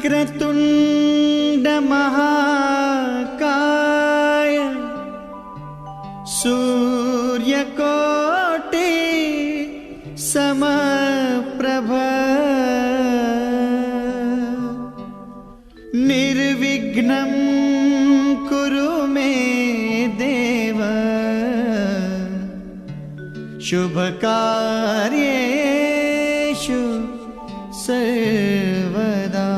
वक्रतुण्ड महाकाय सूर्यकोटि समप्रभ निर्विघ्नं कुरु मे देव शुभकार्येषु सर्वदा।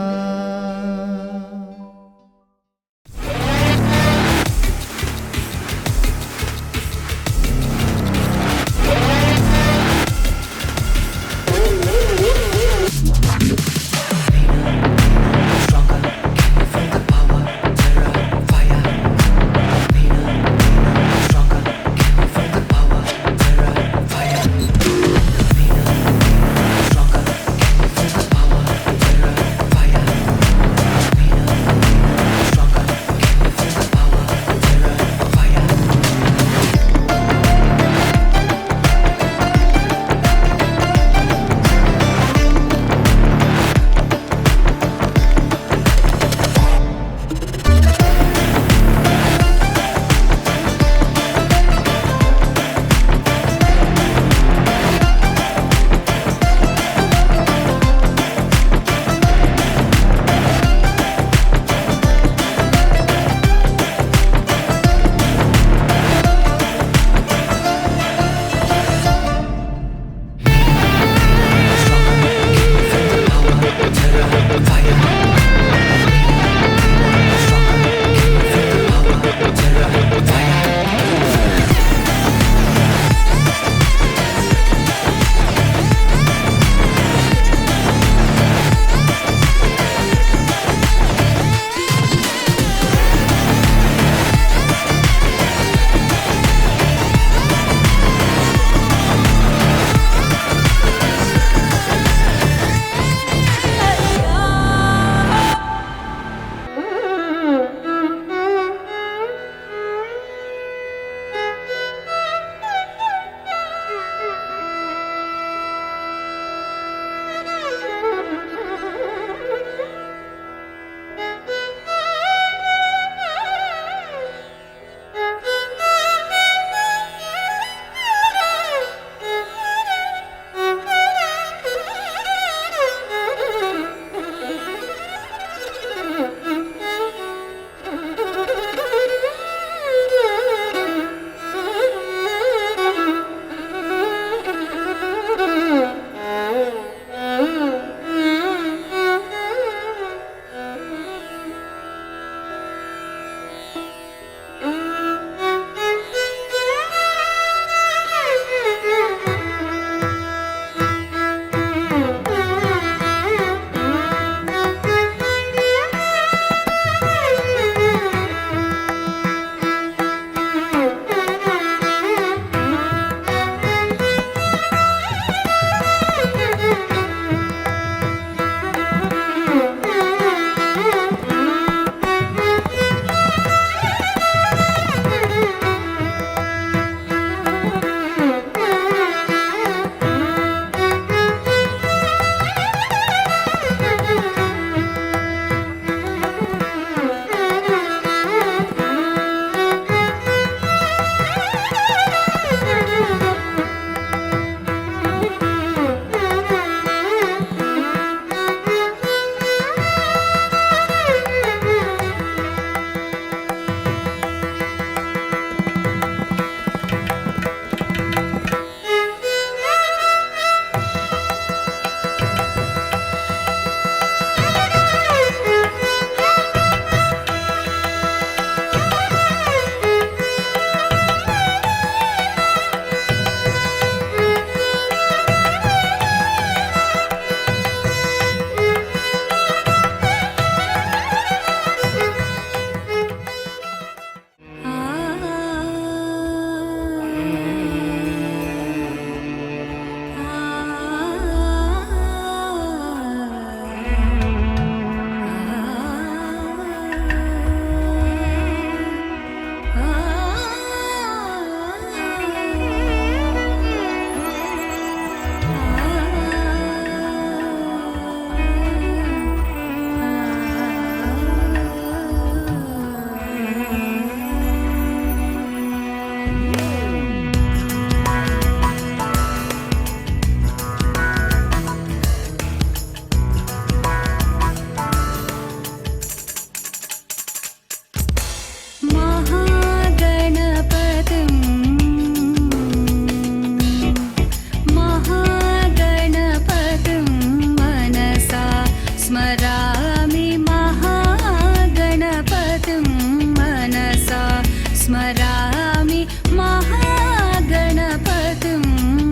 स्मरामि महागणपतिं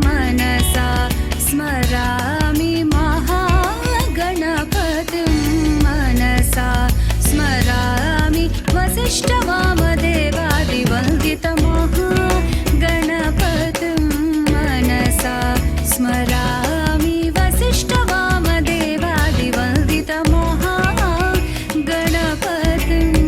मनसा स्मरामि महागणपतिं मनसा स्मरामि वसिष्ठवामदेवादिवन्दितमहागणपतिं मनसा स्मरामि वसिष्ठवामदेवादिवन्दितमहागणपतिम्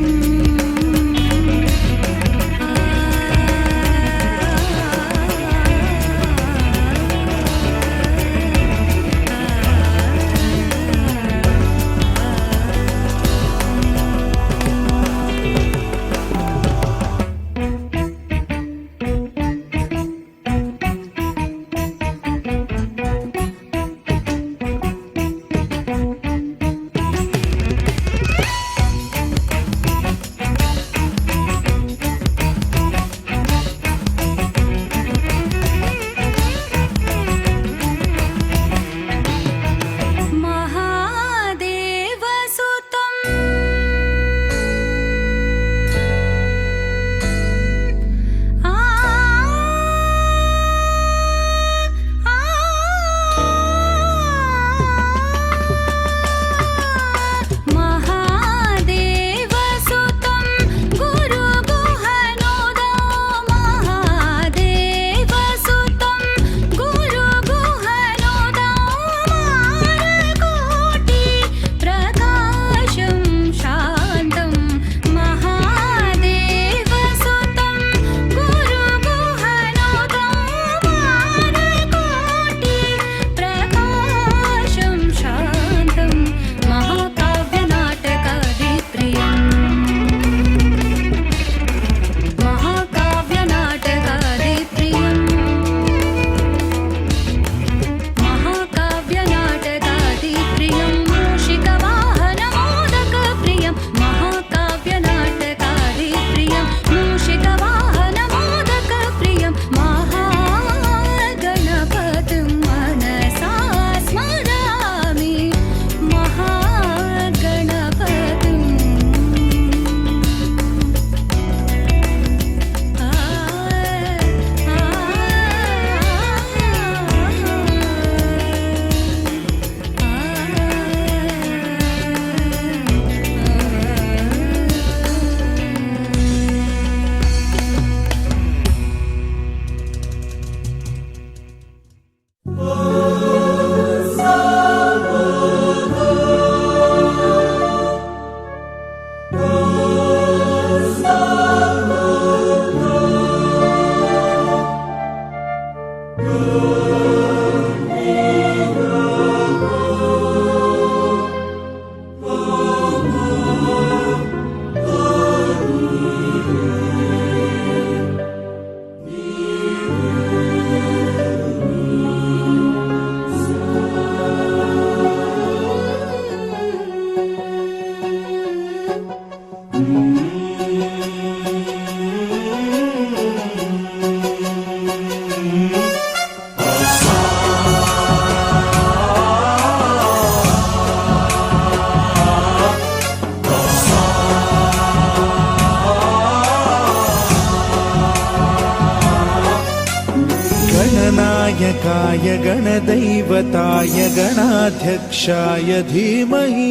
गणनायकाय गणदैवताय गणाध्यक्षाय धीमहि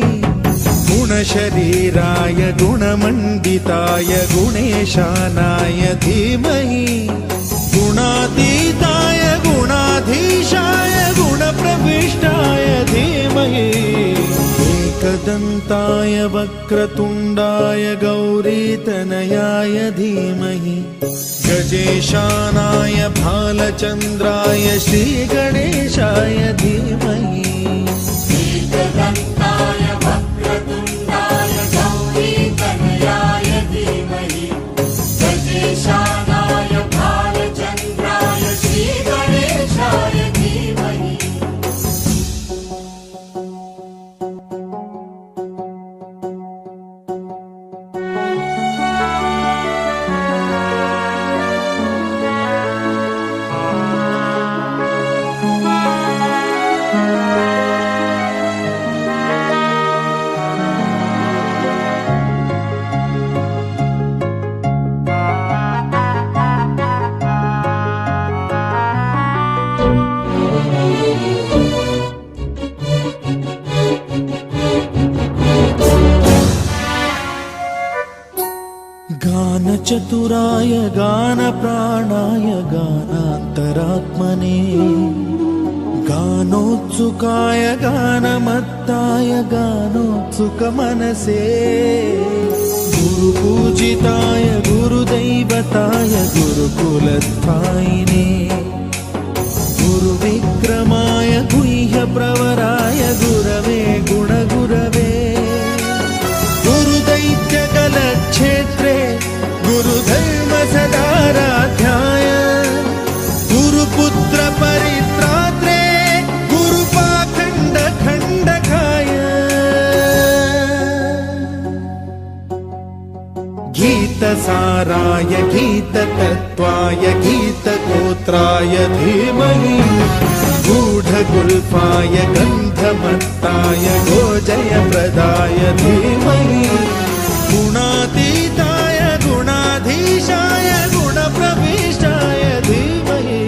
गुणशरीराय गुणमण्डिताय गुणेशानाय धीमहि गुणातीताय गुणाधीशाय गुणप्रविष्टाय धीमहि एकदन्ताय वक्रतुण्डाय गौरीतनयाय धीमहि गजेशानाय भालचन्द्राय श्रीगणेशाय धीमहि एकदन्ताय वक्रतुण्डाय गौरीतनयाय धीमहि गजेशानाय भालचन्द्राय श्रीगणेशाय धीमहि गानचतुराय गानप्राणाय गानान्तरात्मने गानोत्सुकाय गानमत्ताय गानोत्सुकमनसे गुरुपूजिताय गुरुदैवताय गुरुकुलस्थायिने गुरुविक्रमाय गुह्यप्रवराय गुरवे गुणगुरवे गुरुदैत्यकलक्षेत्रे गुरुधर्मसदाराध्याय गुरुपुत्रपरित्रात्रे गुरुपाखण्डखण्डकाय गीतसाराय गीततत्त्वाय गीतगोत्राय धीमहि गूढगुल्फाय गन्धमत्ताय गोजयप्रदाय धीमहि गुणातीताय गुणाधीशाय गुणप्रविष्टाय धीमहि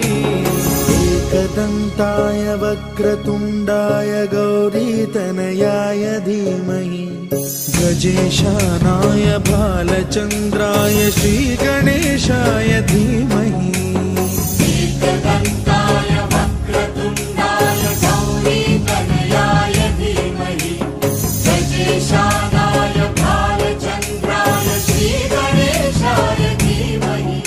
एकदन्ताय वक्रतुण्डाय गौरीतनयाय धीमहि गजेशानाय बालचन्द्राय श्रीगणेशाय धीमहि एकदन्ताय वक्रतुण्डाय गौरीतनयाय धीमहि गजेशानाय बालचन्द्राय श्रीगणेशाय धीमहि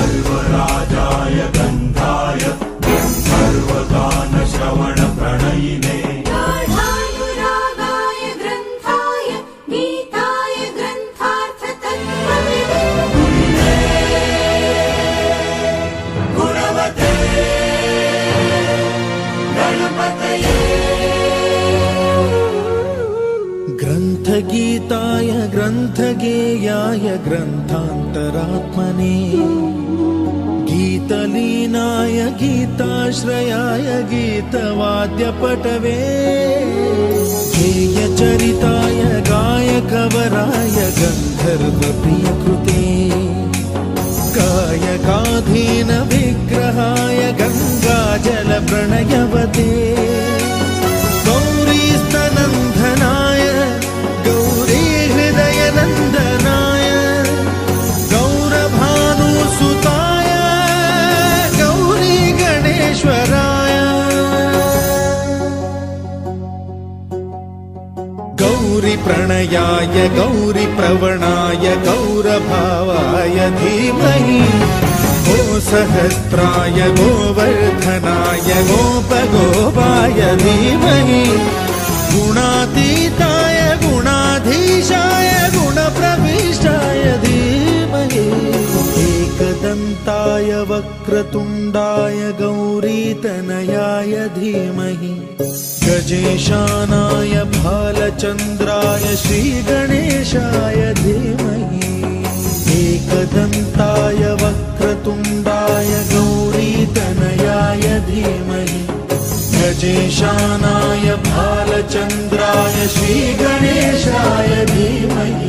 सर्वराजाय गन्धाय सर्वगानश्रवणप्रणयिने गाढानुरागाय ग्रन्थाय गीताय ग्रन्थार्थतत्त्वविदे गुणवते गणपतये ग्रन्थगीताय ग्रन्थगेयाय ग्रन्थान्तरात्मने गीतलीनाय गीताश्रयाय गीतवाद्यपटवे गेयचरिताय गायकवराय गन्धर्वप्रियकृते गायकाधीन विग्रहाय गङ्गाजलप्रणयवते गौरीस्तनन्दनाय गौरीहृदयनन्दनाय गौरभानुसुताय गौरीगणेश्वराय गौरीप्रणयाय गौरीप्रवणाय गौरभावाय धीमहि गोसहस्राय गोवर्धनाय गोपगोपाय धीमहि गुणातीताय गुणाधीशाय गुणप्रविष्टाय धीमहि एकदन्ताय वक्रतुण्डाय गौरीतनयाय धीमहि गजेशानाय भालचन्द्राय श्रीगणेशाय धीमहि एकदन्ताय वक्रतुण्डाय गौरीतनयाय धीमहि गजेशानाय भालचन्द्राय श्रीगणेशाय धीमहि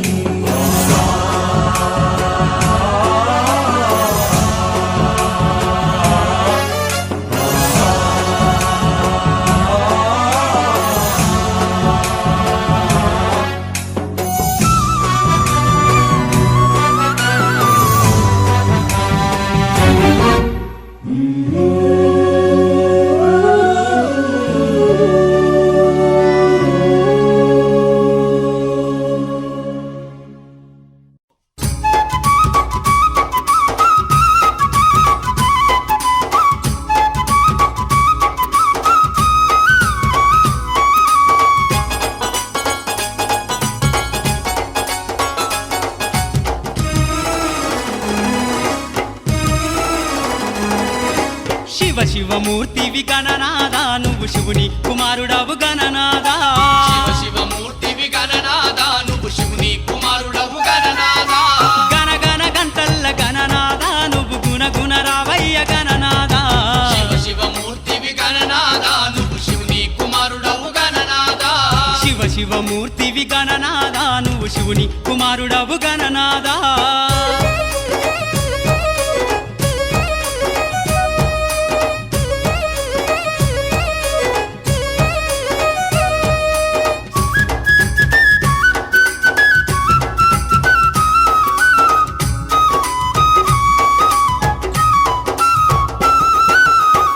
శివమూర్తివి గణనాదా నువ్వు శివుని కుమారుడవు గణనాదా శివమూర్తివి గణనాదా నువ్వు శివుని కుమారుడవు గణనాదా గణ గణ గంటల్ల గణనాదా నువ్వు గుణ గుణ రావయ్య గణనాదా శివమూర్తివి గణనాదా నువ్వు శివుని కుమారుడవు గణనాదా శివ శివమూర్తివి గణనాదా నువ్వు శివుని కుమారుడవు గణనాదా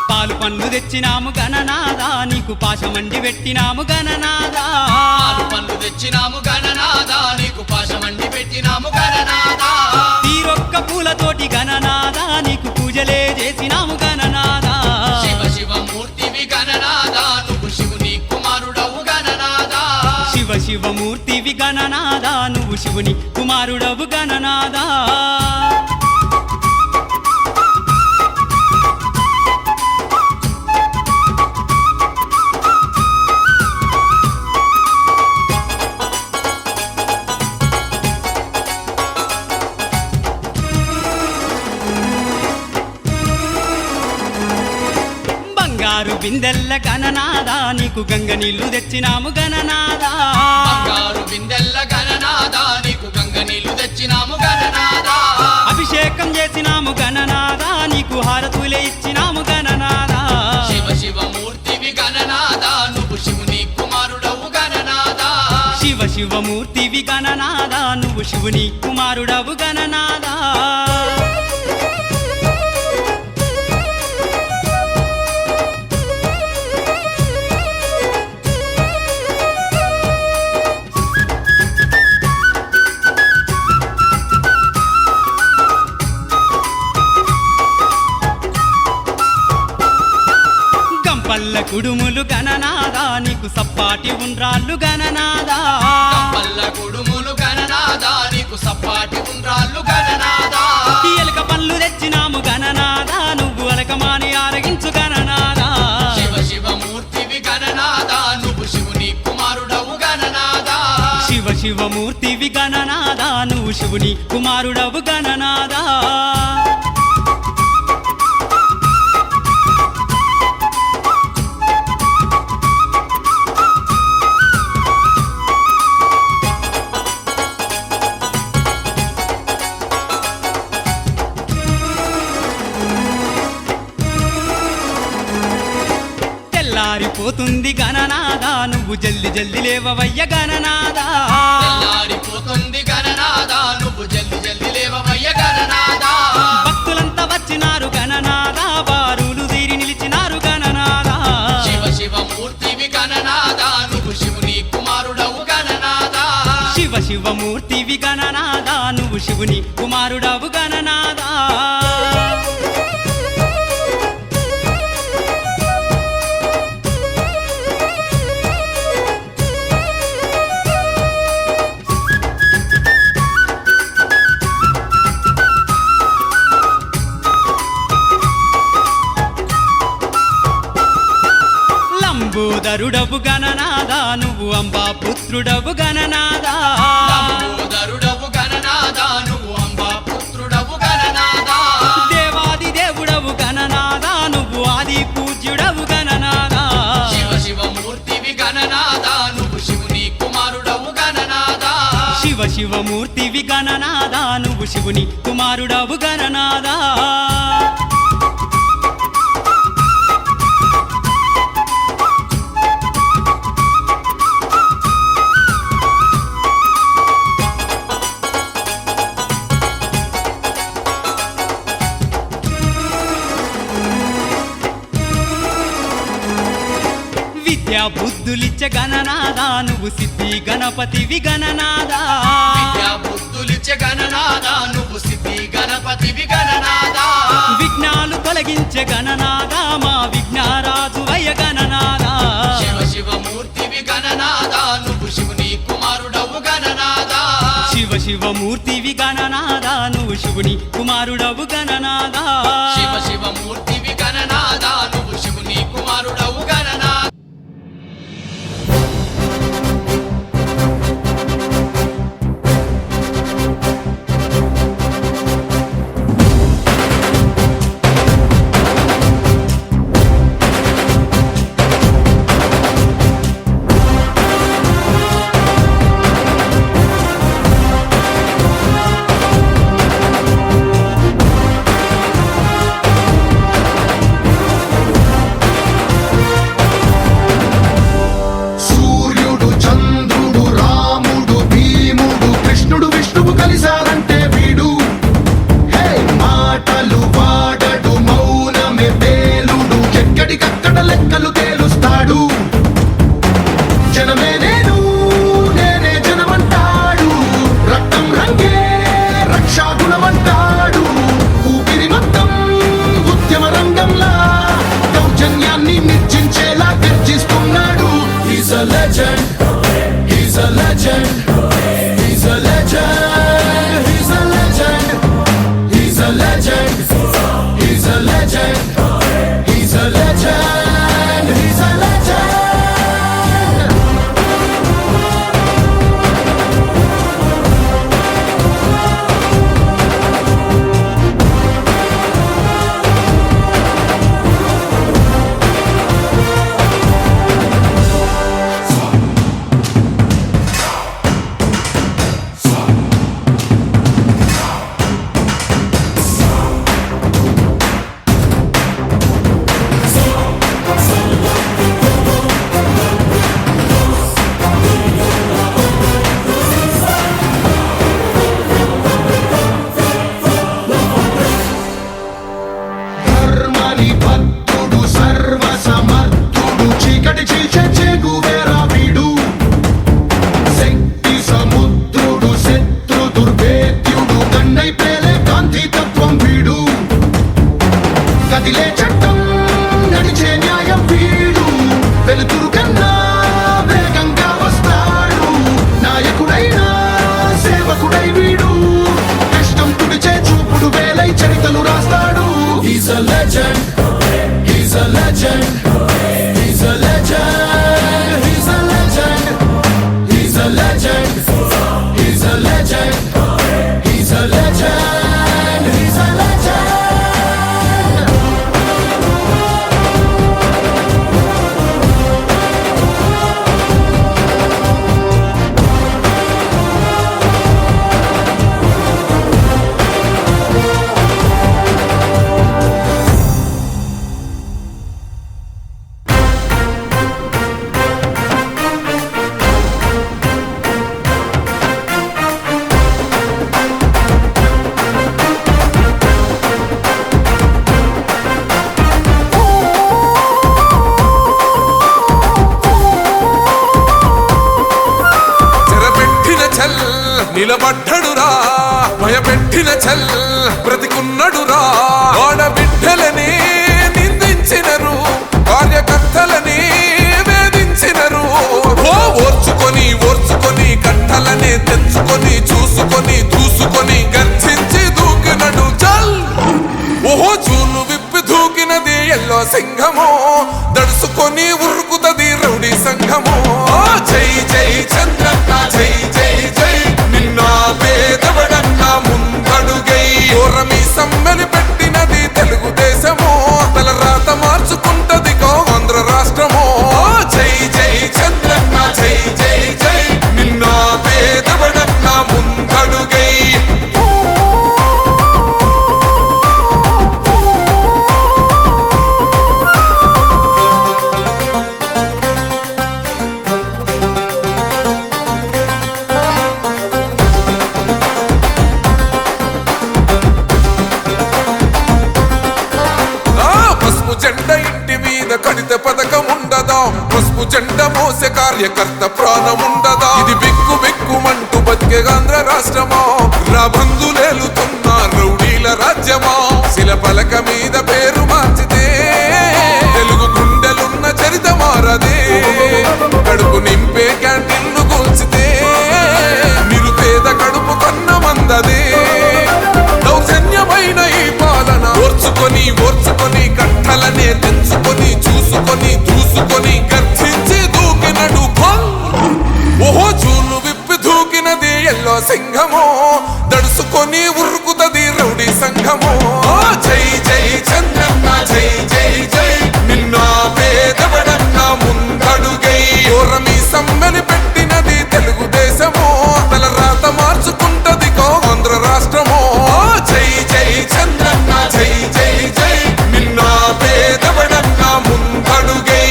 పాలు పండ్లు తెచ్చినాము గణనాదా నీకు పాశమండి పెట్టినాము గణనాదా పాలు పండ్లు తెచ్చినాము గణనాదా నీకు పాశమండి పెట్టినాము గణనాదా తీరొక్క పూలతోటి గణనాదా నీకు పూజలే చేసినాము గణనాదా శివ శివమూర్తివి గణనాదా నువ్వు శివుని కుమారుడవు గణనాదా శివ శివమూర్తివి గణనాదా నువ్వు శివుని కుమారుడవు గణనాదా బంగారు బిందెల్ల గణనాదా నీకు గంగ నీళ్లు తెచ్చినాము గణనాదా బంగారు బిందెల్ల గణనాదా నీకు గంగ నీళ్లు తెచ్చినాము గణనాదా అభిషేకం చేసినాము గణనాదా నీకు హారతులే ఇచ్చినాము గణనాదా శివ శివమూర్తివి గణనాదా నువ్వు శివుని కుమారుడవు గణనాదా శివ శివమూర్తివి గణనాదా నువ్వు శివుని కుమారుడవు గణనాదా గంపల్ల కుడుములు గణనాదా నీకు సప్పాటి ఉండ్రాళ్ళు గణనాదా పల్ల కుడుములు గణనాదా నీకు సప్పాటి ఉండ్రాళ్ళు గణనాదా ఎలక పళ్ళు తెచ్చినాము గణనాదా నువ్వు అలకమాని ఆరగించు గణనాదా శివ శివమూర్తివి గణనాదా నువ్వు శివుని కుమారుడవు గణనాదా శివ శివమూర్తివి గణనాదా నువ్వు శివుని కుమారుడవు గణనాదా తెల్లారిపోతుంది గణనాదా నువ్వు జల్ది జల్ది లేవవయ్య గణనాదా తెల్లారిపోతుంది గణనాదా నువ్వు జల్ది జల్ది లేవవయ్య గణనాదా భక్తులంతా వచ్చినారు గణనాదా బారులు తీరి నిలిచినారు గణనాదా శివ శివమూర్తివి గణనాదా నువ్వు శివుని కుమారుడవు గణనాదా శివ శివమూర్తివి గణనాదా నువ్వు శివుని కుమారుడవు గణనాదా లంబోదరుడవు గణనాదా నువ్వు అంబా పుత్రుడవు గణనాదా లంబోదరుడవు గణనాదా నువ్వు అంబా పుత్రుడవు గణనాదా దేవాది దేవుడవు గణనాదా నువ్వు ఆది పూజ్యుడవు గణనాదా శివ శివమూర్తివి గణనాదా నువ్వు శివుని కుమారుడవు గణనాదా శివ శివమూర్తివి గణనాదా నువ్వు శివుని కుమారుడవు గణనాదా విద్యా బుద్ధులిచ్చ గణనాదా నువ్వు సిద్ధి గణపతివి గణనాదా విద్యా బుద్ధులిచ్చే గణనాదా నువ్వు సిద్ధి గణపతివి గణనాదా విఘ్నాలు తొలగించే గణనాదా మా విఘ్నారాజు వయ గణనాదా శివ శివమూర్తివి గణనాదా నువ్వు శివుని కుమారుడవు గణనాదా శివ శివమూర్తివి గణనాదా నువ్వు శివుని కుమారుడవు గణనాదా శివ శివమూర్తివి గణనాదా నువ్వు శివుని కుమారుడవు గణనాదా నిలబడ్డడురా భయపెట్టిన చల్ బ్రతికున్నడురా ఆడబిడ్డలని నిందించినరు కార్యకర్తలని వేధించినరు ఓర్చుకొని ఓర్చుకొని కట్టలనే తెంచుకొని చూసుకొని దూసుకొని గర్జించి దూకినడు చల్ ఓహో చూలు విప్పి దూకినది ఎల్లో సింహము దడుసుకొని ఉరుకుతది రౌడీ సంఘము జై జై చంద్రన్న జై జై జై నిన్న పేదవడన్న ముందడుగై ఓరమి సమ్మెలి పెట్టినది తెలుగుదేశము తల రాత మార్చుకుంటది ఆంధ్ర రాష్ట్రము జై జై చంద్రన్న జై జై జై నిన్న పేదవడన్న ముందడుగై జెండా ఇంటి మీద కడిత పథకం ఉండదా పసుపు జెండా మోసే కార్యకర్త ప్రాణం ఉండదా ఇది బిక్కు బిక్కుమంటూ బతికే ఆంధ్ర రాష్ట్రమా రాబందులేలుతున్న రౌడీల రాజ్యమా శిల పలక మీద పేరు మార్చితే తెలుగు గుండెలున్న చరిత మారదే కడుపు నింపే క్యాంటీన్లు కూల్చితే నిరుపేద కడుపు కన్న మందదే దౌర్జన్యమైన ఈ పాలన ఓర్చుకొని ఓర్చుకొని కట్టలనే తెంచుకొని చూసుకొని దూసుకొని గర్జించి దూకినడు ఓహో చూలు విప్పి దూకినది ఎల్లో సింహము దడుసుకొని ఉరుకుతది రౌడీ సంఘము జై జై చంద్రన్న జై జై జై నిన్న పేదవడన్న ముందడుగై ఓరమి సమ్మెలి పెట్టినది తెలుగుదేశము తల రాత మార్చుకుంటది ఆంధ్ర రాష్ట్రము జై జై చంద్రన్న జై జై జై నిన్న పేదవడన్న ముందడుగై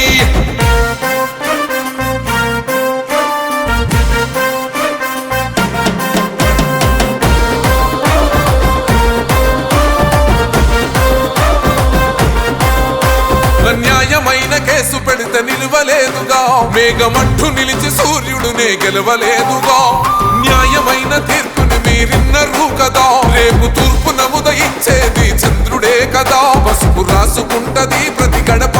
న్యాయమైన కేసు పెడితే నిలవలేదుగా మేఘమంటూ నిలిచి సూర్యుడునే గెలవలేదుగా న్యాయమైన తీర్పుని మీరిన్నరు కదా రేపు తూర్పు నముదయించేది చంద్రుడే కదా పసుపు రాసుకుంటది ప్రతి గడప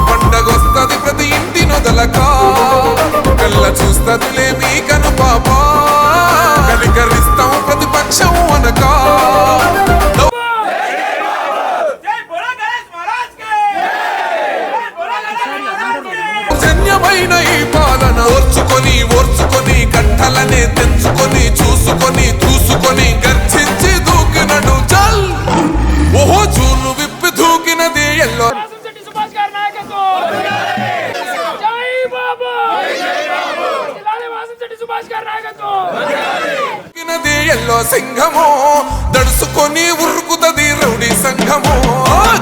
పండగొస్తది ప్రతి ఇంటి నొదలక కళ్ళ చూస్తదిలే మీ కను పాప కనికరిస్తాం ప్రతిపక్షం అనక జన్యమైన ఈ పాలన ఓర్చుకొని ఓర్చుకొని కట్టలనే తెంచుకొని చూసుకొని దూసుకొని గర్జించి దూకినడు చల్ ఓహో చూలు విప్పి దూకినది ఎల్లో దూకినది ఎల్లో సింహము దడుసుకొని ఉరుకుతది రౌడీ సంఘము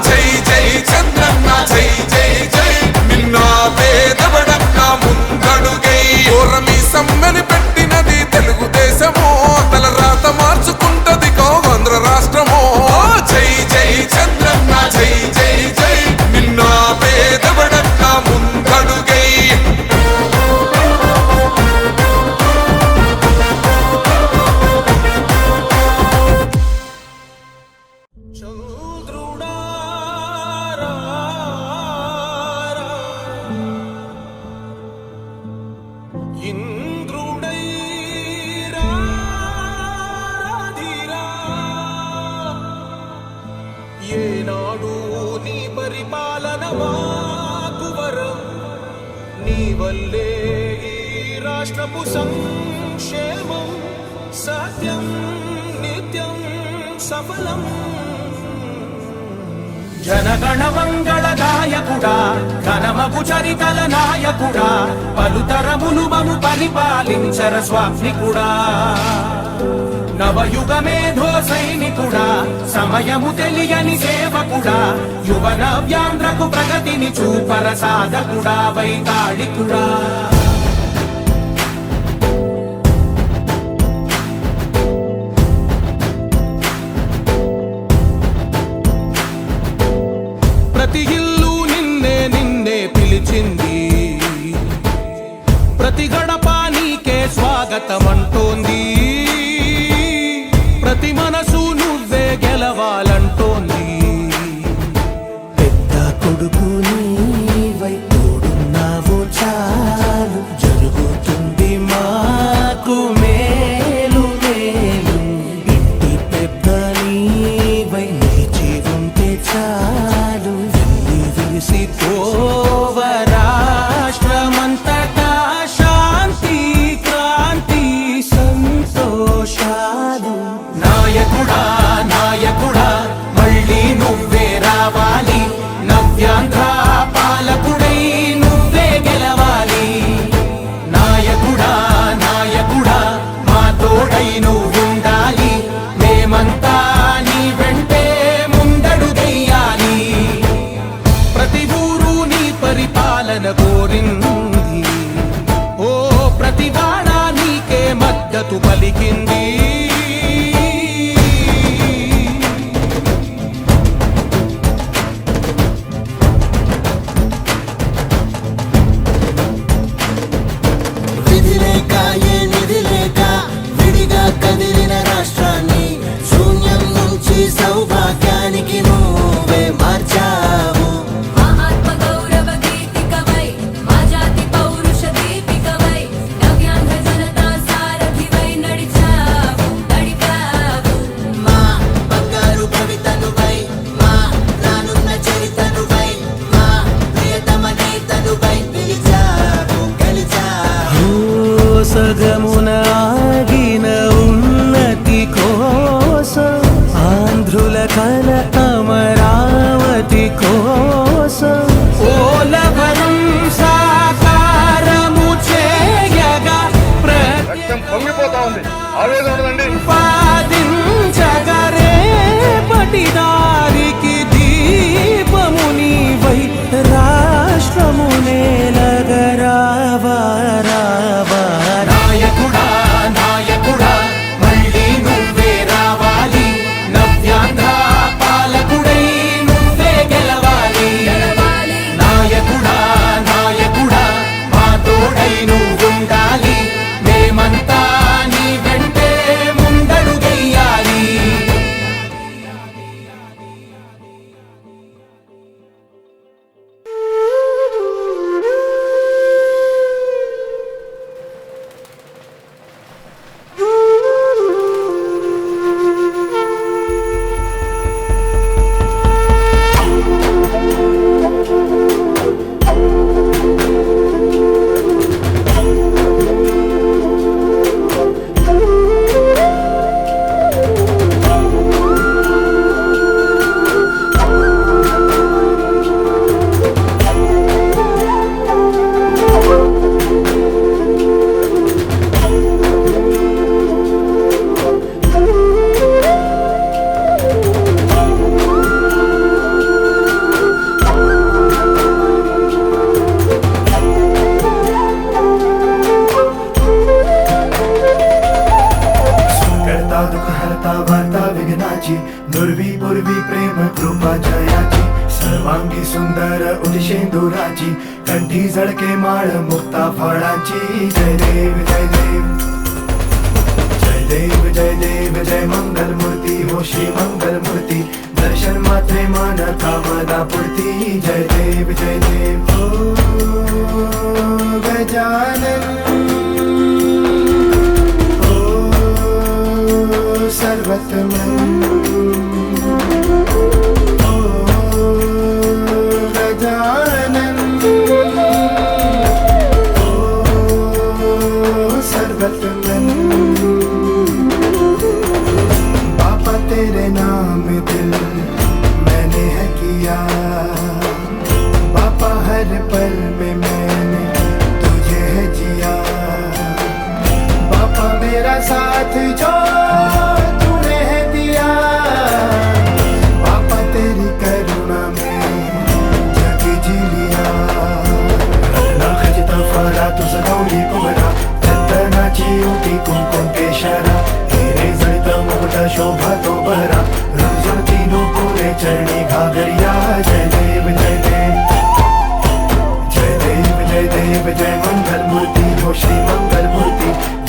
జై జై చంద్రన్న జై జై జై నిన్న పేదవడన్న ముందడుగై ఓరమి సమ్మెలి పెట్టినది తెలుగుదేశము తల రాత మార్చుకుంటది ఆంధ్ర రాష్ట్రము జై జై చంద్రన్న జై జై జై నిన్న పేదవడన్న ముందడుగై ఏనాడు నీ పరిపాలన మాకు వరం నీ వల్లే ఈ రాష్ట్రపు సంక్షేమం సత్యం నిత్యం సఫలం జనగణ మంగళ గాయకుడా ఘనమగు చరితల నాయకుడా పలుతరములు మము పరిపాలించర స్వామికుడా నవయుగ మేధో సైనికుడా సమయము తెలియని సేవకుడా యువ నవ్యాంధ్రకు ప్రగతిని చూపర సాధకుడా వైతాళికుడా ప్రతి ఇల్లు నిన్నే నిన్నే పిలిచింది ప్రతి గడప నీ నీకే స్వాగతమంటోంది ప్రతి మనసు నువ్వే గెలవాలంటోంది పెద్ద కొడుకు నీవై తోడున్నావు చాలు జరుగుతుంది మాకు మేలు మేలు ఇంటి పెద్ద నీవై నిలిచి ఉంటే చాలు వెళ్ళి విరిసి పోవ రాష్ట్రమంతటా శాంతి క్రాంతి సంతోషాలు నాయకుడా నాయకుడా మళ్ళీ నువ్వే రావాలి నవ్యాంధ్ర పాలకుడై నువ్వే గెలవాలి నాయకుడా నాయకుడా మా తోడై నువ్వుండాలి మేమంతా నీ వెంటే ముందడుగెయ్యాలి ప్రతి ఊరు నీ పరిపాలన కోరింది ఓ ప్రతి వాడ నీకే మద్దతు పలికింది విధి లేక ఏ నిధి లేక విడిగా కదిలిన రాష్ట్రాన్ని శూన్యం నుంచి సౌభాగ్యానికి నువ్వే మార్చావు మా ఆత్మ గౌరవ గీతికవై మా జాతి పౌరుష దీపికవై నవ్యాంధ్ర జనతా సారథివై నడిచావు నడిపావు మా బంగారు భవితనువై మా రానున్న చరితనువై మా ప్రియతమ నేతనువై పిలిచావు గెలిచావు సగమున ఆగిన ఉన్నతి కోసం ఆంధ్రుల కల అమరావతి కోసం పోలవరం సాకారము చేయగా ప్రతిపాదించగరేపటి దారికి దీపము నీవై రాష్ట్రము నేలగరావా రావా నాయకుడా నాయకుడా మళ్ళీ నువ్వే రావాలి నవ్యాంధ్ర పాలకుడై నువ్వే గెలవాలి నాయకుడా నాయకుడా మా తోడై నువ్వుండాలి మేమంతా నీ వెంటే ముందడుగెయ్యాలి करता दुख हरता वार्ता विघ्नाची नुर्वी पूर्वी प्रेम कृपा जयाची सर्वांगी सुंदर उदिशेंदुराची कंठी झळके माळ मुक्ता फळाची जय देव जय देव जय देव जय देव जय मंगल मूर्ती हो श्री मंगल मूर्ती दर्शन मात्रे मान कामना पूर्ती जय देव हो गजानन सर्वतमन ओ गजानन ओ सर्वतमन बापा तेरे नाम दिल मैंने है किया बापा हर पल में मैंने तुझे है जिया बापा मेरा साथ जो तूने है दिया बापा तेरी करुणा में जग जी लिया खजिता फरा तुझ गौरी कुमरा चंदनाची उठी कुंकुम केशरा हिरे जळता मुकुट शोभा तो बहरा रुजती नुपुरे चरणी घागरिया जय देव जय देव जय देव जय देव जय मंगल मूर्ति हो श्री मंगल मूर्ति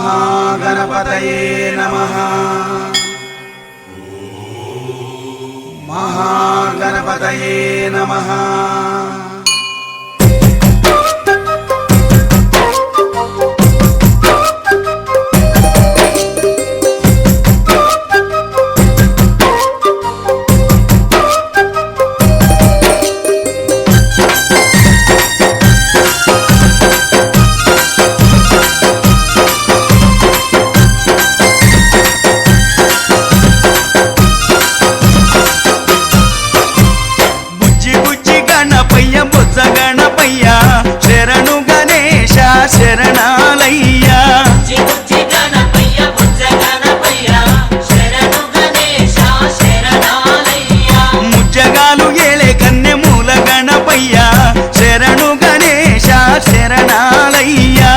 महागणपतये नमः। महागणपतये नमः। శరణాలయ్యా ముజ్జగాలు ఏలే కన్నె మూల గణపయ్యా శరణు గణేశ శరణాలయ్యా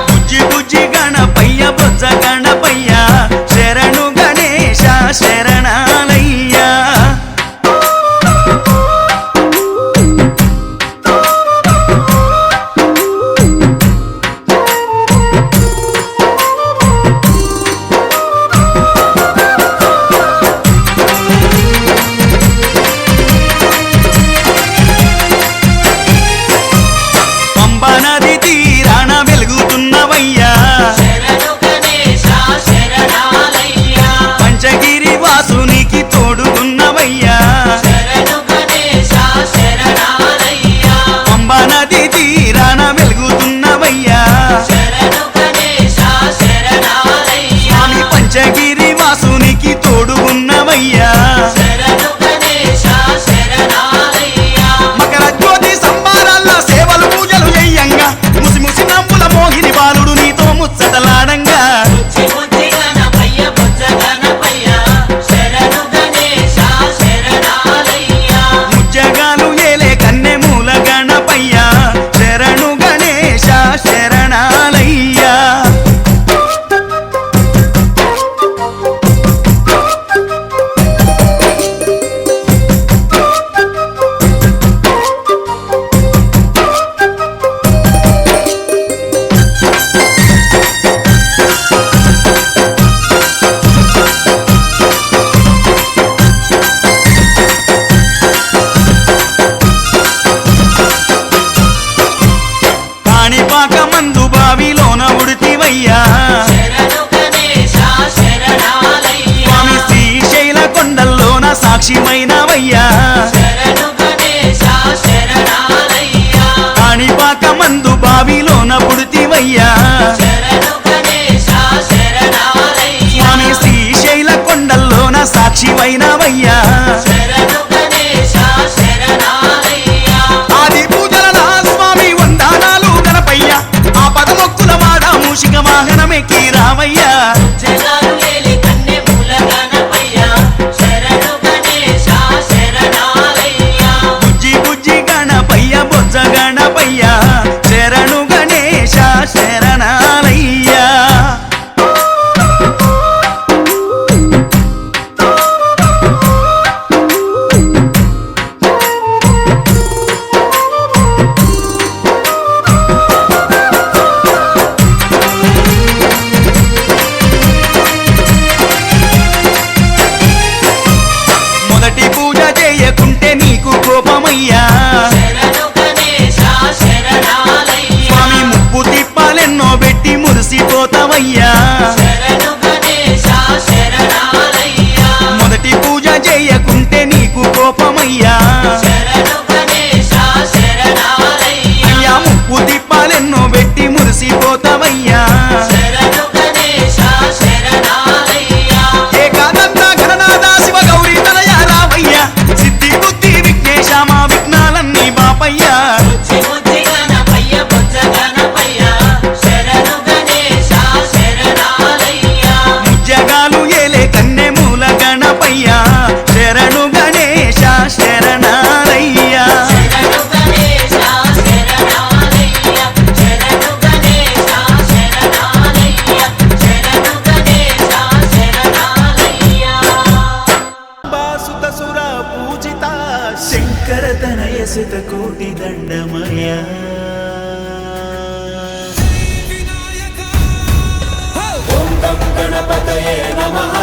బుజ్జి బుజ్జి గణపయ్య బొజ్జ గణపయ్యా శరణు గణేశ శరణాలయ్యా పంబనది తీరాన వెలుగుతున్నవయ్యా పంచగిరి వాసునికి తోడుగున్నవయ్యా పంబనది తీరాన వెలుగుతున్నవయ్యా స్వామి పంచగిరి వాసునికి తోడుగున్నవయ్యా మకర జ్యోతి సంబారాల్లో సేవలు పూజలు చెయ్యంగా ముసి ముసి నవ్వుల మోహిని బాలుడు నీతో ముచ్చటలాడంగా ముజ్జగాలు ఏలే కన్నె మూల గణపయ్యా శరణు గణేశ శరణాలయ్యా కాణిపాక మందు బావిలోన ఉడితివయ్యా స్వామి శ్రీశైల కొండల్లోన సాక్షిమైనవయ్యా కాణిపాక మందు బావిలోన పుడితివయ్యా స్వామి శ్రీశైల కొండల్లోన సాక్షిమైనవయ్యా కోపమయ్యా శరణు గణేశ శరణాలయ్యా స్వామి ముప్పు తిప్పాలెన్నో పెట్టి మురిసిపోతావయ్యా శరణు గణేశ శరణాలయ్యా మొదటి పూజ చేయకుంటే నీకు కోపమయ్యా శరణు గణేశ శరణాలయ్యా అయ్యా ముప్పు తిప్పాలెన్నో పెట్టి మురిసిపోతావయ్యా శరణు గణేశ శరణాలయ్యా ఏకాదంత ఘననాథ శివ గౌరీ తనయ రావయ్యా సిద్ధి బుద్ధి విఘ్నేశ మా విఘ్నాలన్నీ బాపయ్యా ముద్ది గణపయ్య బొజ్జ గణపయ్య శరణు గణేశ శరణాలయ్యా ముజ్జగాలు ఏలే కన్నె మూల గణపయ్యా శరణు గణేశ శరణాలయ్యా శరణు గణేశ శరణాలయ్యా శరణు గణేశ శరణాలయ్యా శరణు గణేశ శరణాలయ్యా బాసుత సుర పూజిత శంకర తనయ సుత కోటి దండమయ ఓం గం గణపతయే నమః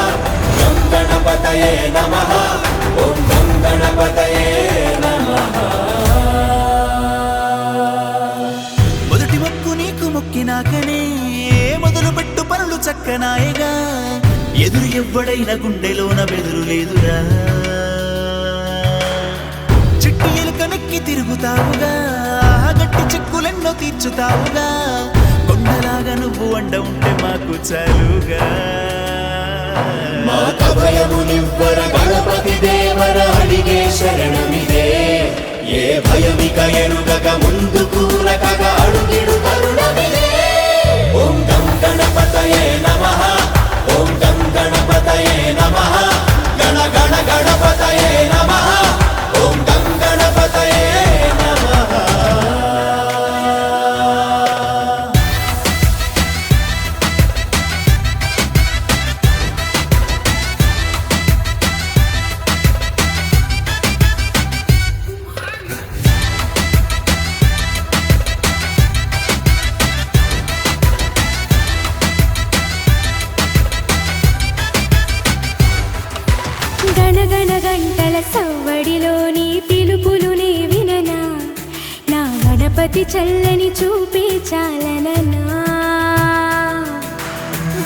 గం గణపతయే నమః ఓం గం గణపతయే నమః మొదటి మొక్కు నీకు మొక్కినాకనే మొదలు పెట్టు పనులు చక్కనాయగా ఎదురు ఎవ్వడైన గుండెలోన బెదురు లేదురా చిట్టి ఎలుకనెక్కి తిరుగుతావుగా గట్టి చిక్కులెన్నో తీర్చుతావుగా కొండలాగా నువ్వు అండ ఉంటే మాకు చాలుగా మా భయమునివ్వర గణపతి దేవర అడిగే శరణమిదే ఏ భయమిక ఎరుగక ముందుకు రకగ అడుగిడు కరుణమిదే ఓం గం గణపతయే నమః ఓం గం గణపతయే నమః గణ గణ గణపతయే నమః ఓం గం గణపతయే నమః గణగణ గంటల సవ్వడిలోని పిలుపులు నే విననా నా గణపతి చల్లని చూపే చాలననా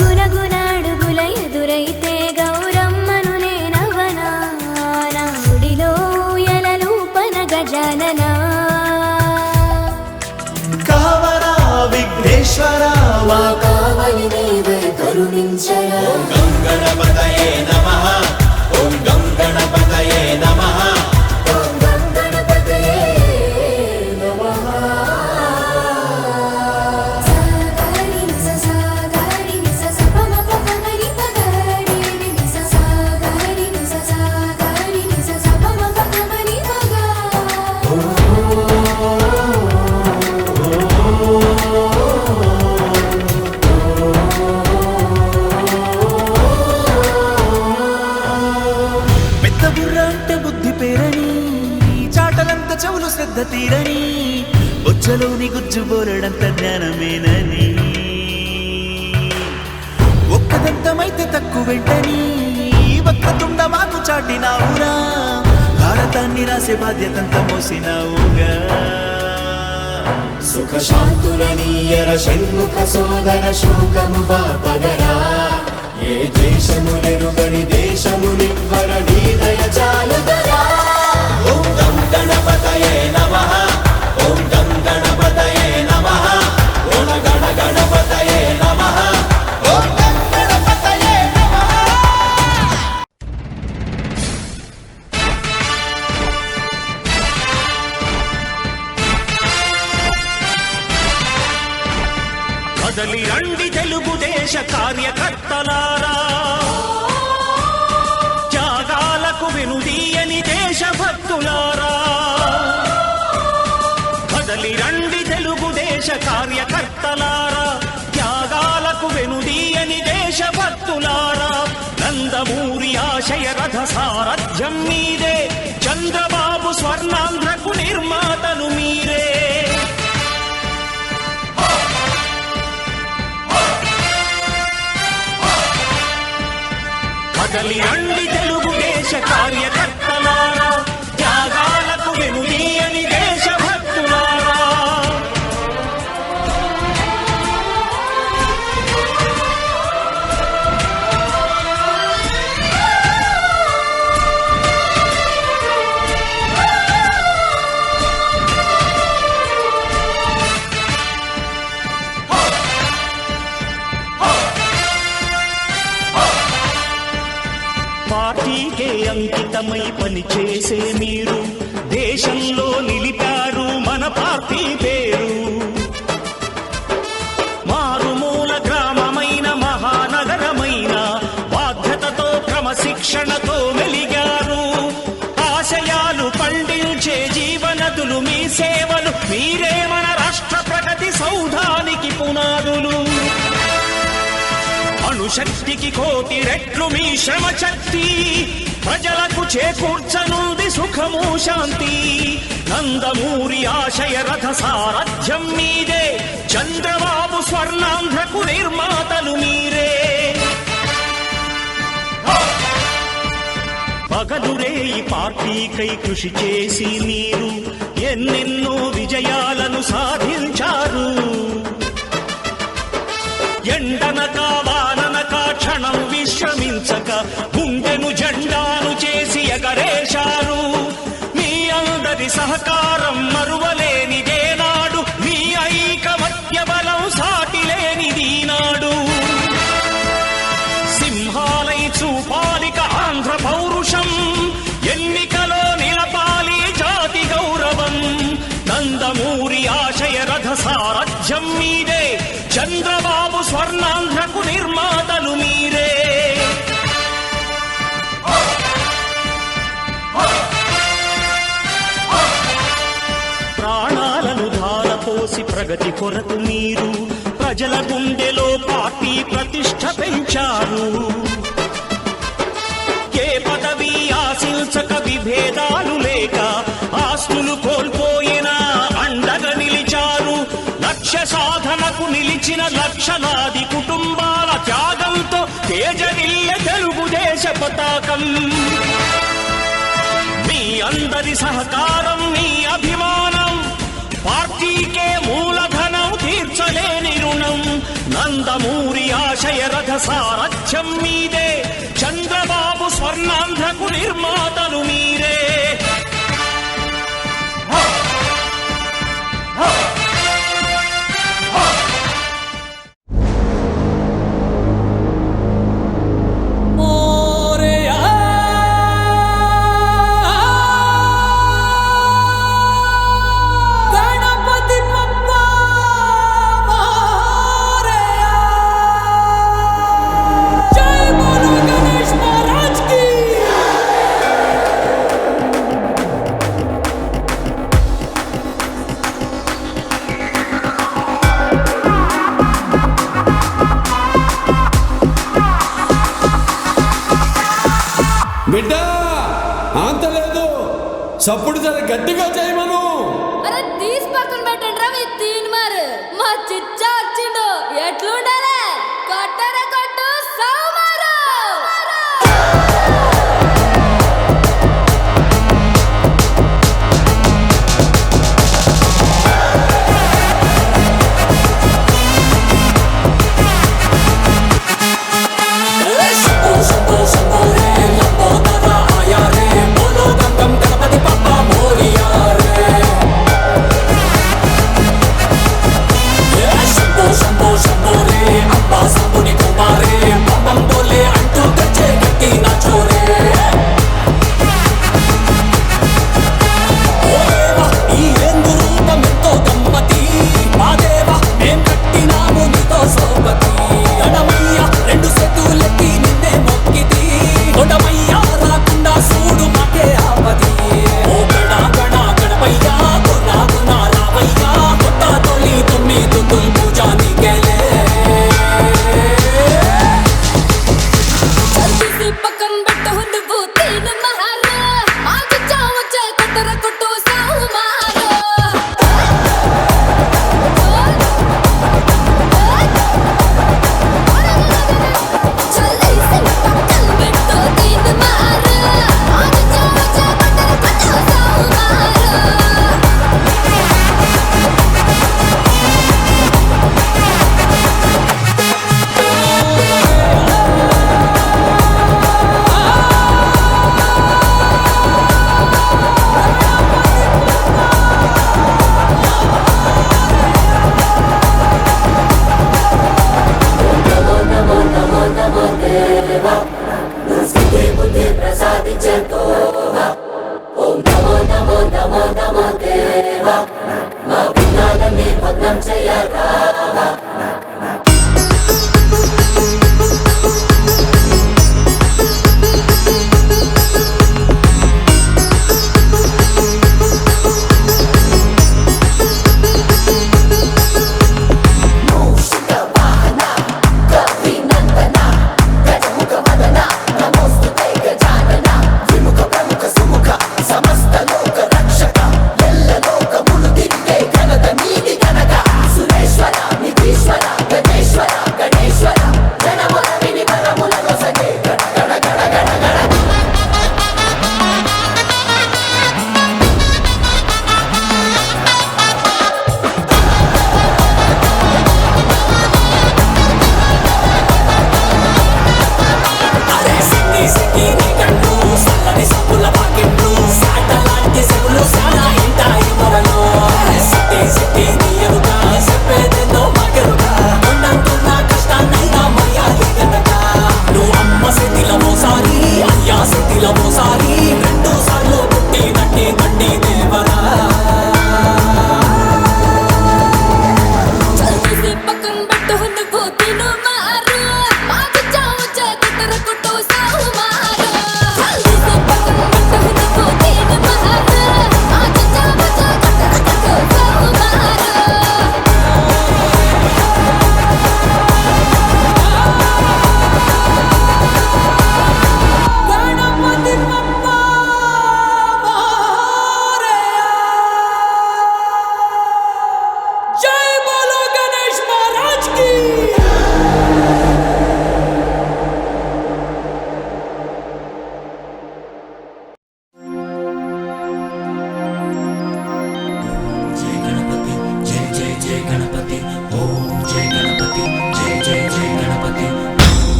గుణగుణ అడుగుల ఎదురైతే గౌరమ్మను నేనవనా నా గుడిలో ఎలలూపన గజాననా కావరా విఘ్నేశ్వర మా కావలి నీవే కరుణించరా ఓం గం గణపతయే నమః ఓం గం గణపతయే నమః ఓం గం గణపతయే నమః సాగరి నిస సాగరి నిస సపమ పపమరి పగరి నిస సాగరి నిస సాగరి నిస సపమ పపమరి పగ పెద్ద బుర్ర అంటే బుద్ధి పేరని చాటలంత చెవులు శ్రద్ధ తీరని బొచ్చలోని గుజ్జు బోరడంత జ్ఞానమేనని ఒక్కదంతమైతే తక్కువెంటని వక్రతుండ మాకు చాటినావురా భారతాన్ని రాసే బాధ్యతంత మోసినావుగా సుఖ శాంతులనీయర షణ్ముఖ సోదర శోకము బాపగరా ఏ దేశములెరుగని దేశమునివ్వర నీ దయ చాలుగరా ఓం గం గణపతయే నమః ఓం గం గణపతయే నమః ఓం గణ గణపతయే నమః ఓం గం గణపతయే నమః కదలి రండి తెలుగుదేశ కార్యకర్తలారా త్యాగాలకు వెనుదీయని దేశభక్తులారా కదలి రండి తెలుగుదేశ కార్యకర్తలారా త్యాగాలకు వెనుదీయని దేశభక్తులారా నందమూరి ఆశయ రథ సారథ్యం మీదే చంద్రబాబు స్వర్ణాంధ్రకు నిర్మాతను మీరే కదలి రండి తెలుగుదేశ కార్యకర్తలారా త్యాగా పటిష్టమై పనిచేసే మీరు దేశంలో నిలిపారు మన పార్టీ పేరు. మారుమూల గ్రామమైన మహానగరమైన బాధ్యతతో క్రమశిక్షణతో మెలిగారు. ఆశయాలు పండించే జీవనదులు మీ సేవలు, మీరే మన రాష్ట్ర ప్రగతి సౌధానికి పునాదులు. అణుశక్తికి కోటి రెట్లు మీ శ్రమ శక్తి, ప్రజలకు చేకూర్చనుంది సుఖము శాంతి. నందమూరి ఆశయ రథ సారథ్యం మీదే, చంద్రబాబు స్వర్ణాంధ్రకు నిర్మాతలు మీరే. పగలురే ఈ పార్టీకై కృషి చేసి మీరు ఎన్నెన్నో విజయాలను సాధించారు. ఎండనక వాననక క్షణం విశ్రమించక గుండెను జెండాను చేసి ఎగరేశారు. మీ అందరి సహకారం మరువలేనిదే నాడు, మీ ఐకమత్య బలం సాటిలేనిది నాడు. సింహాలై చూపాలిక ఆంధ్ర పౌరుషం, ఎన్నికలో నిలపాలి జాతి గౌరవం. నందమూరి ఆశయ రథ సారథ్యం మీదే, చంద్రబాబు స్వర్ణాంధ్రకు నిర్మాతలు మీరే. ప్రాణాలను ధారపోసి ప్రగతి కొరకు మీరు ప్రజల గుండెలో పార్టీ ప్రతిష్ఠ పెంచారు. ఏ పదవి ఆశించక విభేదాలు లేక ఆస్తులు కోల్పోయినా అండగా నిలిచారు. లక్ష్య సాధనకు నిలిచిన లక్షలాది కుటుంబాల త్యాగంతో తేజరిల్లె తెలుగుదేశ పతాకం. మీ అందరి సహకారం, మీ అభిమానం పార్టీకే మూలధనం, తీర్చలేని రుణం. నందమూరి ఆశయ రథ సారథ్యం మీదే, చంద్రబాబు స్వర్ణాంధ్రకు నిర్మాతలు మీరే. బిడ్డ అంతలేదు, సప్పుడు జర గట్టిగా చేయమను. అరే తీసి పక్కన పెట్టండి రా మీ తీన్ మరి. మా చిచ్చా వచ్చిండు, ఎట్లుండాలి కొట్టరే కొట్టు సౌమారు. శంభో శంభో రే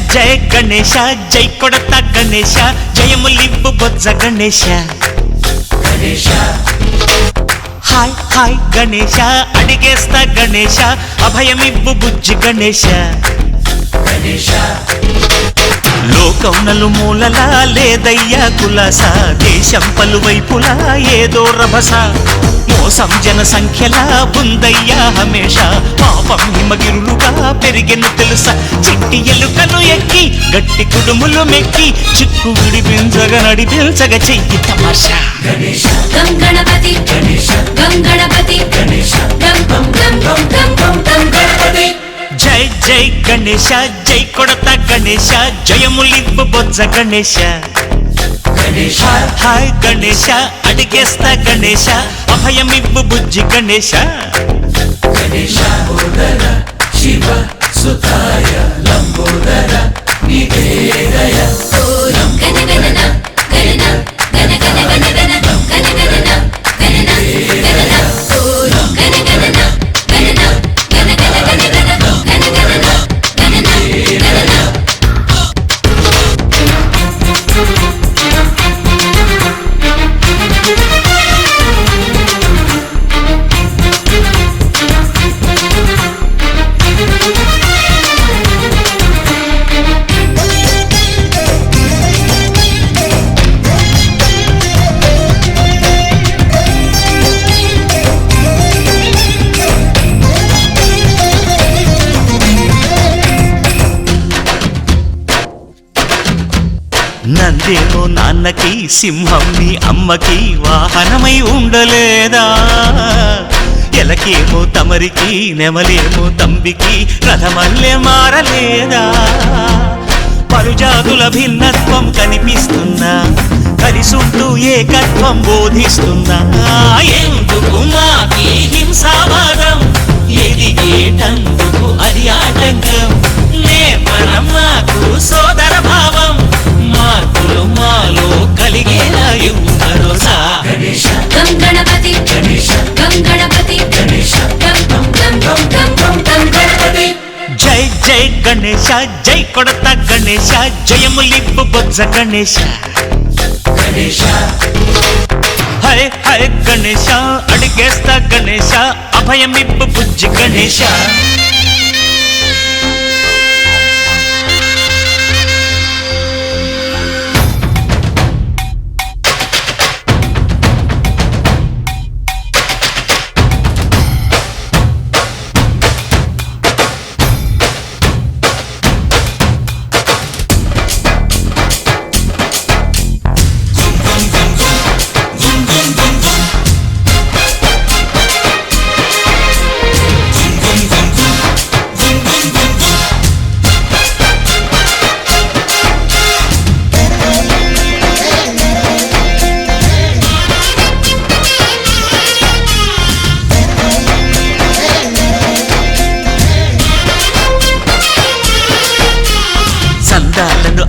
జయ గణేశ జై కొడత గణేశ జయములివ్వు బొజ్జ గణేశ హాయ్ హాయ్ గణేశ అడిగేస్తా గణేశ అభయమివ్వు బుజ్జి గణేశ లోకం నలుమూలలా లేదయ్యా కులాస దేశం పలువైపులా ఏదో రభస మోసం జన సంఖ్యలా ఉందయ్యా హమేష పాపం హిమగిరులుగా పెరిగెను తెలుసా చిట్టి ఎలుకలు ఎక్కి గట్టి కుడుములు మెక్కి చిక్కు విడిపించగ నడిపించగ చెయ్యి తమాషా గణపతి గణపతి గణపతి జై జై గణేశ జై కొడత గణేశ జయములివ్వు బొజ్జ గణేశ హాయ్ గణేశ అడిగేస్తా గణేశ అభయమివ్వు బుజ్జి గణేశ శివ సుతాయ లంబోదర నివేదయ నందేమో నాన్నకి సింహం నీ అమ్మకి వాహనమై ఉండలేదా ఎలకేమో తమరికి నెమలేమో తంబికి రథమల్లే మారలేదా పలుజాతుల భిన్నత్వం కనిపిస్తున్నా కలిసుంటూ ఏకత్వం బోధిస్తున్నా ఎందుకు మాకి హింసావాదం ఎదిగేటందుకు అది ఆటంకం నేపరం మాకు సోదర భావం మార్పులు మాలో కలిగేలా ఇవ్వు భరోసా గణపతి గణపతి గణపతి గణేశ జై కొడతా గణేశ జయములిప్పు బొజ్జ గణేశ హరే హరే గణేశ అడిగేస్తా గణేశ అభయమిప్పు బుజ్జి గణేశ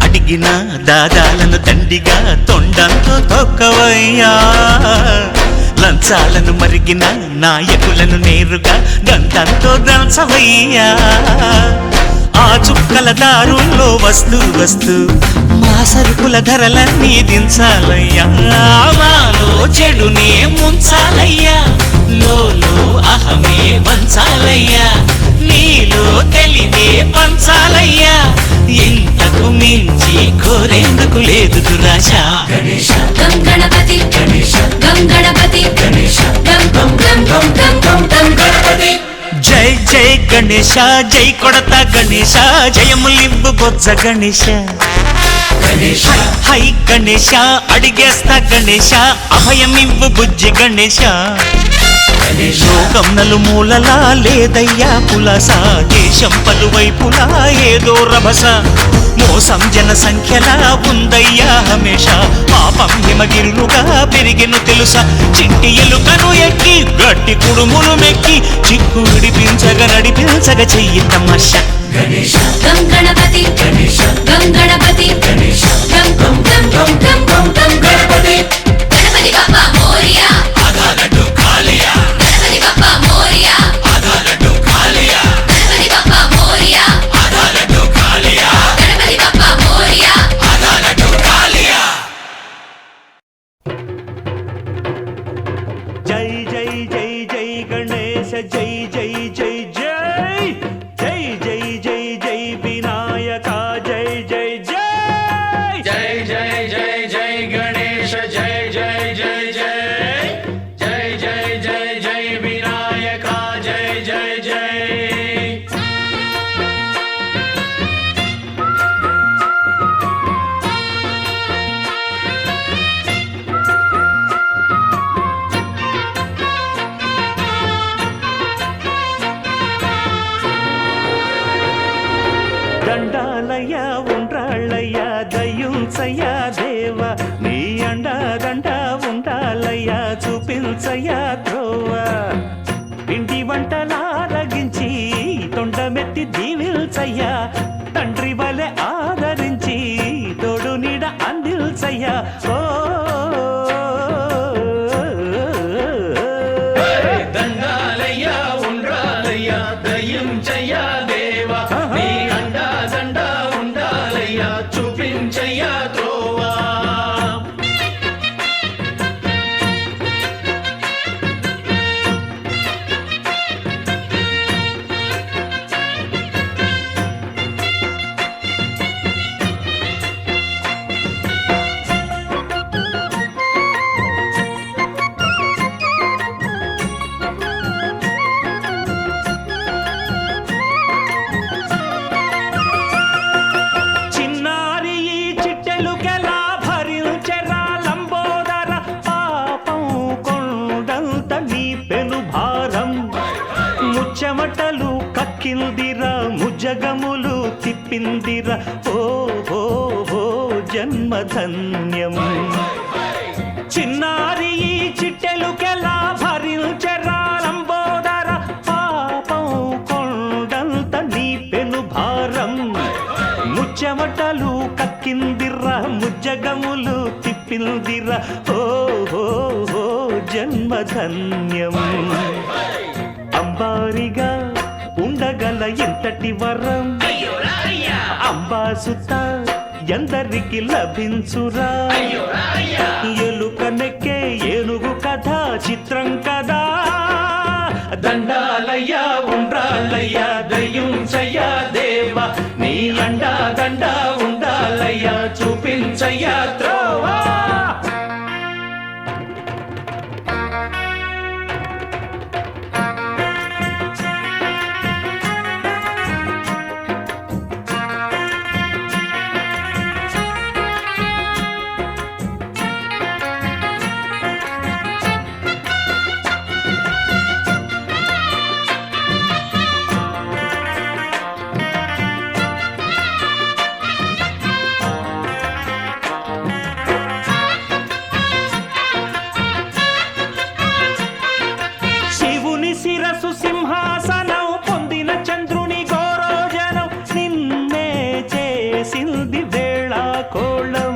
అడిగిన దాదాలను దండిగా తొండంతో తొక్కవయ్యా లంచాలను మరిగిన నాయకులను నేరుగా దంతంతో దంచవయ్యా ఆ చుక్కల దారుల్లో వస్తూ వస్తూ మా సరుకుల ధరలన్నీ దించాలయ్యా మాలో చెడునే ముంచాలయ్యా లోలో అహమే పంచాలయ్యా నీలో తెలివే పంచాలయ్యా ఇంతకు మించి కోరేందుకు లేదు దురాశ గం గణపతి గం గణపతి గం గం గం గం గం గం గం గణపతి జై జై గణేశ జై కొడతా గణేశ జయములింబు బొజ్జ గణేశ హై గణేశ అడిగేస్తా గణేశ అభయమివ్వు బుజ్జి గణేశ లోకం నలుమూలలా లేదయ్యా పులస దేశం పలువైపులా ఏదో రభస మోసం జన సంఖ్యలా ఉందయ్యా హమేష పాపం హిమగిరులుగా పెరిగెను తెలుసా చిట్టి ఎలుకను ఎక్కి గట్టి కుడుములు మెక్కి చిక్కు విడిపించగ నడిపించగ చెయ్యి తమాష గం గణపతి గం గణపతి గం గం గం గం గం గం గం గణపతి గణపతి బప్పా మోరియా ఆధారడు కాలియా గణపతి బప్పా మోరియా ఆధారడు కాలియా గణపతి బప్పా మోరియా ఆధారడు కాలియా గణపతి బప్పా మోరియా ఆధారడు కాలియా జై జై జై జై గణేశ జై జై జై జై జై జై జై జై వినాయక జై జై జై జై జై జై జై గణేశ జై జై జై జై జై జై జై జై వినాయక జై జై జై దండాలయ్యా ఉండ్రాళ్ళయ్యా దయ్యుంచయ్యా దేవ నీ అండా దండ ఉండాలయ్యా చూపించయ్యా త్రోవ ఇంటి వంటలారగించి తొండమెత్తి దీవిల్చయ్యా తండ్రి వలె ఆదరించి తోడు నీడ అందిల్చయ్యా ఓ దండాలయ్యా ఉండ్రాలయ్యా దయ్యం చెయ్యా దేవా నీ అండా దండా ఉండాలయ్యా చూపించయ్యా త్రోవా చిన్నారి ఈ చిట్టెలుకెలా భరించెరా లంబోదర పాపం కొండంత నీ పెను భారం ముచ్చమటలు కక్కిందిరా ముజగములు తిప్పిందిరా ఓ ఓ ఓ జన్మధన్యం చిన్నారి ఈ చిట్టెలుకెలా భరించెరా లంబోదర పాపం కొండంత నీ పెను భారం ముచ్చమటలు కక్కిందిరా ముజ్జగములు తిప్పిందిరా ఓ ఓ ఓ జన్మధన్యం అంబారిగా ఉండగల ఇంతటి వరం అంబాసుత ఎందరికి లభించురా ఎలుక నెక్కే ఏనుగు కథ చిత్రం కదా దండాలయ్యా ఉండ్రాళ్ళయ్యా దయ్యుంచయ్యా దేవా నీ అండా దండ ఉండాలయ్యా చూపించయ్యా త్రోవా శిరసు సింహాసనం పొందిన చంద్రుని గౌరోజనం నిన్నే చేసింది వేళ కోళం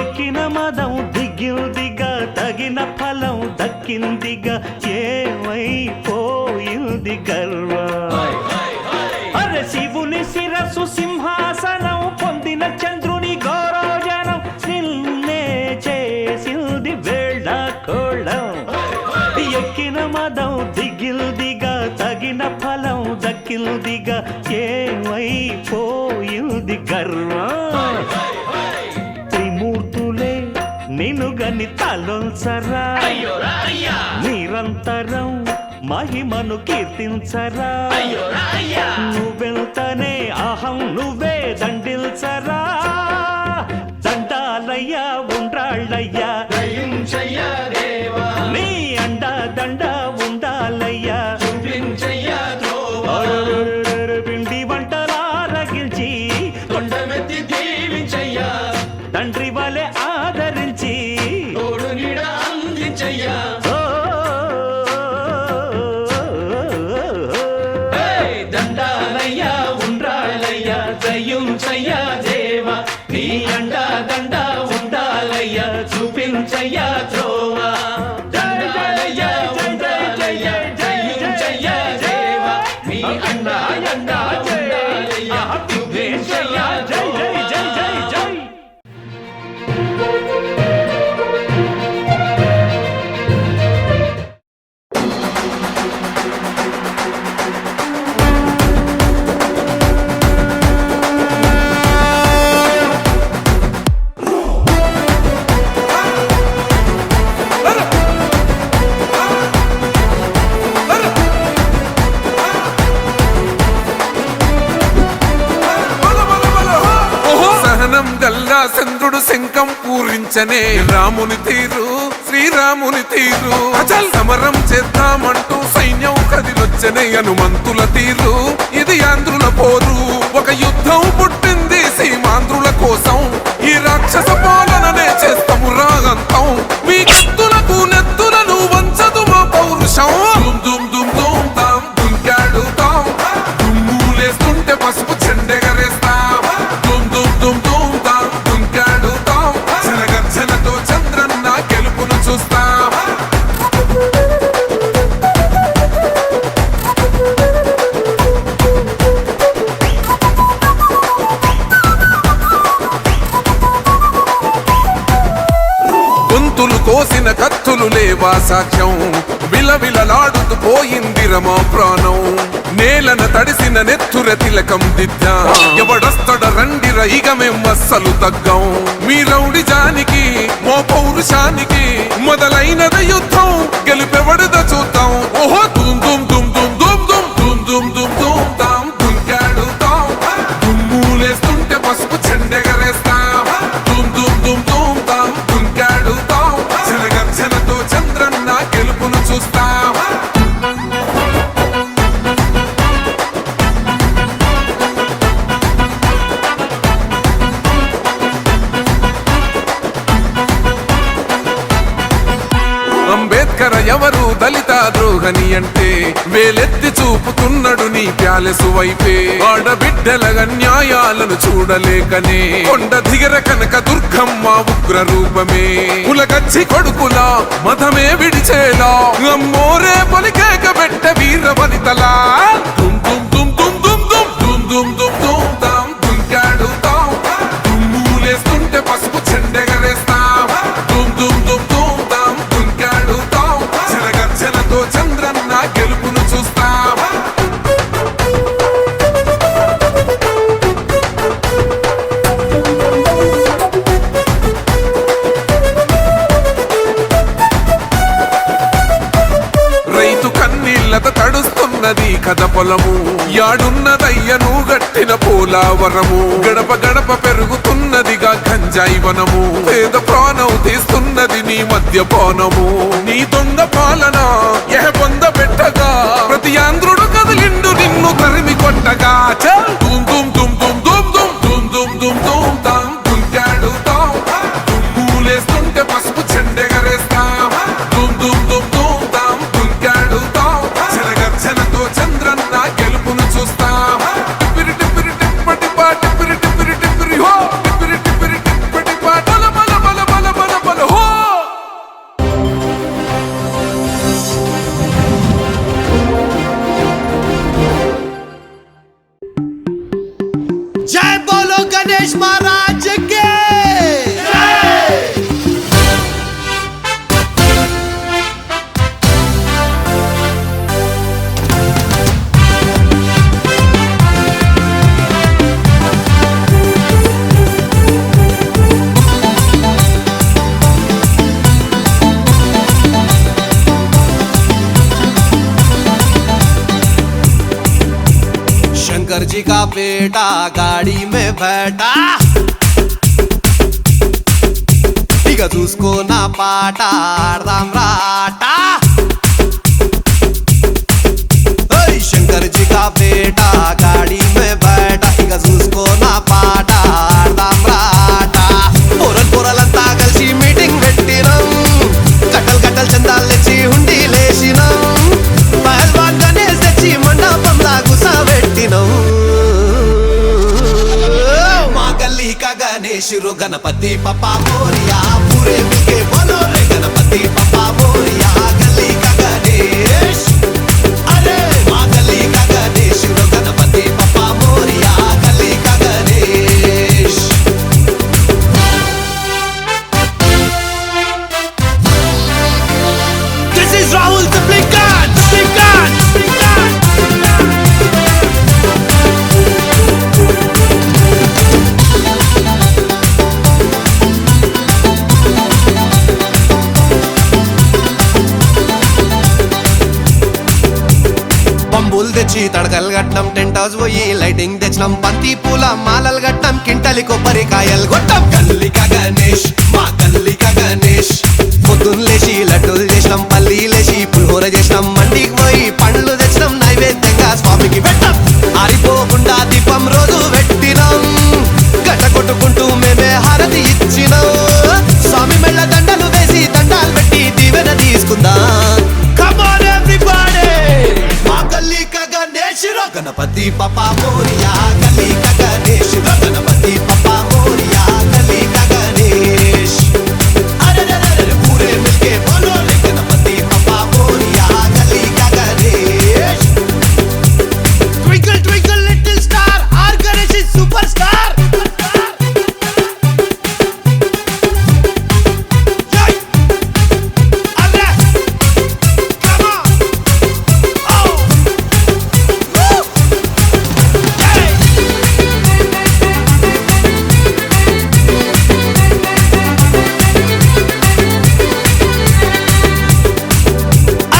ఎక్కిన మదం దిగిందిగా తగిన ఫలం దక్కిందిగా ఏమైపోయింది గర్వం అరే శివుని శిరసు సింహాసనం పొందిన చంద్రుని గౌరోజనం నిన్నే చేసింది వేళ కోళం ఎక్కిన మదం దిగిల్దిగా తగిన ఫలం దక్కిల్దిగా ఏమైపోయింది గర్వం త్రిమూర్తులే నినుగని తలొంచరా నిరంతరం మహిమను కీర్తించరా నువ్వెళ్తనే అహం నువ్వే దండిల్చరా దండాలయ్యా ఉండ్రాళ్ళయ్యా నీ అండా దండ ఉండాలయ్యా పిండి వంటలారగించి కొండమెత్తి దీవించయ్యా తండ్రి వలె ఆదరించి తోడు నీడ అందించయ్యా దండాలయ్యా ఉండ్రాళ్ళయ్యా దయ్యుంచయ్యా దేవా నీ అండా దండ ఉండాలయ్యా చూపించయ్యా త్రోవా దండాలయ్యా ఉండ్రాళ్ళయ్యా దయ్యుంచయ్యా దేవా నీ అండా దండ ఉండాలయ్యా చూపించయ్యా జై జై జై జై జై చంద్రుడు శంఖం పూరించనే రాముని తీరు శ్రీరాముని తీరు అచల్ సమరం చేద్దామంటూ సైన్యం కదిలొచ్చనే హనుమంతుల తీరు ఇది ఆంధ్రుల పోరు ఒక యుద్ధం పుట్టింది సీమాంధ్రుల కోసం ఈ రాక్షస పాలననే చేస్తాము రాగంతం మీ కత్తులకు నెత్తులను వంచదు మా పౌరుషం దుమ్ దుమ్ దుమ్ తాం దుంకాడుతాం దుమ్ములేస్తుంటే పసుపు చెండెగరేస్తాం దుమ్ దుమ్ దుమ్ దుమ్ తాం దుంకాడుతాం జనగర్జనతో చంద్రన్న గెలుపును చూస్తాం గొంతులు కోసిన కత్తులు లేవా సాక్ష్యం విలవిలలాడుతూ పోయింది రమా ప్రాణం నేలన తడిసిన నెత్తుర తిలకం దిద్దా ఎవడొస్తడ రండిర ఇక మేం అస్సలు తగ్గం మీ రౌడి జానికి మో పౌరుషానికి మొదలైనద యుద్ధం గెలుపెవడద చూద్దాం ఓహో దుమ్ దుమ్ దుమ్ దుమ్ దుమ్ దుమ్ దుమ్ దుమ్ దుమ్ దుమ్ తాం దుంకాడుతాం దుమ్ములేస్తుంటే పసుపు చెండెగరేస్తాం దుమ్ దుమ్ దుమ్ దుమ్ తాం దుంకాడుతాం జనగర్జనతో చంద్రన్న గెలుపును చూస్తాం అంబేద్కర్ ఎవరు దళిత ద్రోహని అంటే వేలెత్తి చూపుతున్నాడు నీ ప్యాలెసు వైపే ఆడబిడ్డల న్యాయాలను చూడలేకనే కొండ దిగర కనక దుర్గమ్మ ఉగ్ర రూపమే కులగచ్చి కొడుకులా మతమే విడిచేలా అమ్మోరే పొలికేక పెట్ట వీర వనితలా దుమ్ దుమ్ దుమ్ పొలము యాడున్నదయ్యను గట్టిన పోలావరము గడప గడప పెరుగుతున్నదిగా గంజాయి వనము పేద ప్రాణం తీస్తున్నది నీ మద్యపానము నీ దొంగ పాలన పొంద పెట్టగా ప్రతి ఆంధ్రుడు కదిలిండు నిన్ను తరిమి కొట్టగా చల్ దుమ్ దుమ్ దుమ్ దుమ్ దుమ్ దుమ్ దుమ్ దుమ్ దుమ్ దుమ్ తాం దుంకాడు తాం దుమ్ములేస్తుంటే పసుపు చెండెగరేస్తాం దుమ్ దుమ్ దుమ్ దుమ్ తాం దుంకాడు తాం జనగర్జనతో చంద్రన్న గెలుపును చూస్తాం టిప్పిరి టిప్పిరి టిప్పటి పా టిప్పిరి టిప్పిరి టిప్పిరి హో టిప్పిరి టిప్పిరి టిప్పటి పా బల బల బల బల బల బల హో जय बोलो गणेश महाराज के शंकर जी का बेटा गाड़ी में बैठा इका उसको ना पाटा राम राटा शंकर जी का बेटा गाड़ी में बैठा इका उसको ना पाटा राम राटा पोरल पोरलंता कलसी मीटिंग పెట్టినం కట్టల్ కట్టల్ చందాలు తెచ్చి హుండీ లేసినం పహల్వాన్ గణేష్ తెచ్చి మండపంలా గుసబెట్టినం మా గల్లీ కా గణేష్ రో గణపతి పప్పా మోరియా పూరే మిల్కే బోలో రే గణపతి పప్పా మోరియా గల్లీ కా గణేష్ అరే మా గల్లీ కా గణేష్ రో గణపతి పప్పా మోరియా గల్లీ కా Ganesh This is Rahul the Blinkan, Blinkan, Blinkan. పంబులు తెచ్చి తడకలు కట్నం టెంట్ హౌస్ పోయి లైటింగ్ తెచ్చినాం బంతి పూల మాలలు కట్నం కింటలి కొబ్బరికాయలు కొట్టాం గల్లిక గణేష్ మా గల్లిక గణేష్ పొద్దున్న లేచి లడ్డూలు చేసినాం పల్లీలేసి పులిహోర చేసినాం మండికి పోయి పండ్లు తెచ్చినాం నైవేద్యంగా స్వామికి పెట్టాం ఆరిపోకుండా దీపం రోజు పెట్టినాం గట్ట కొట్టుకుంటూ మేమే హారతి ఇచ్చినాం స్వామి మెళ్ళ దండలు వేసి దండాలు పెట్టి దీవెన తీసుకుందాం Come on everybody మా గల్లీ కా గణేష్ రో గణపతి పప్పా మోరియా గల్లీ కా గణేష్ రో గణపతి పప్పా మోరియా గల్లీ కా గణేష్ అరే రే రే పూరే మిల్కే బోలో రే గణపతి పప్పా మోరియా గల్లీ కా Ganesh Twinkle twinkle little star our Ganesh is superstar Jai Arre Come on Oh Woo Jai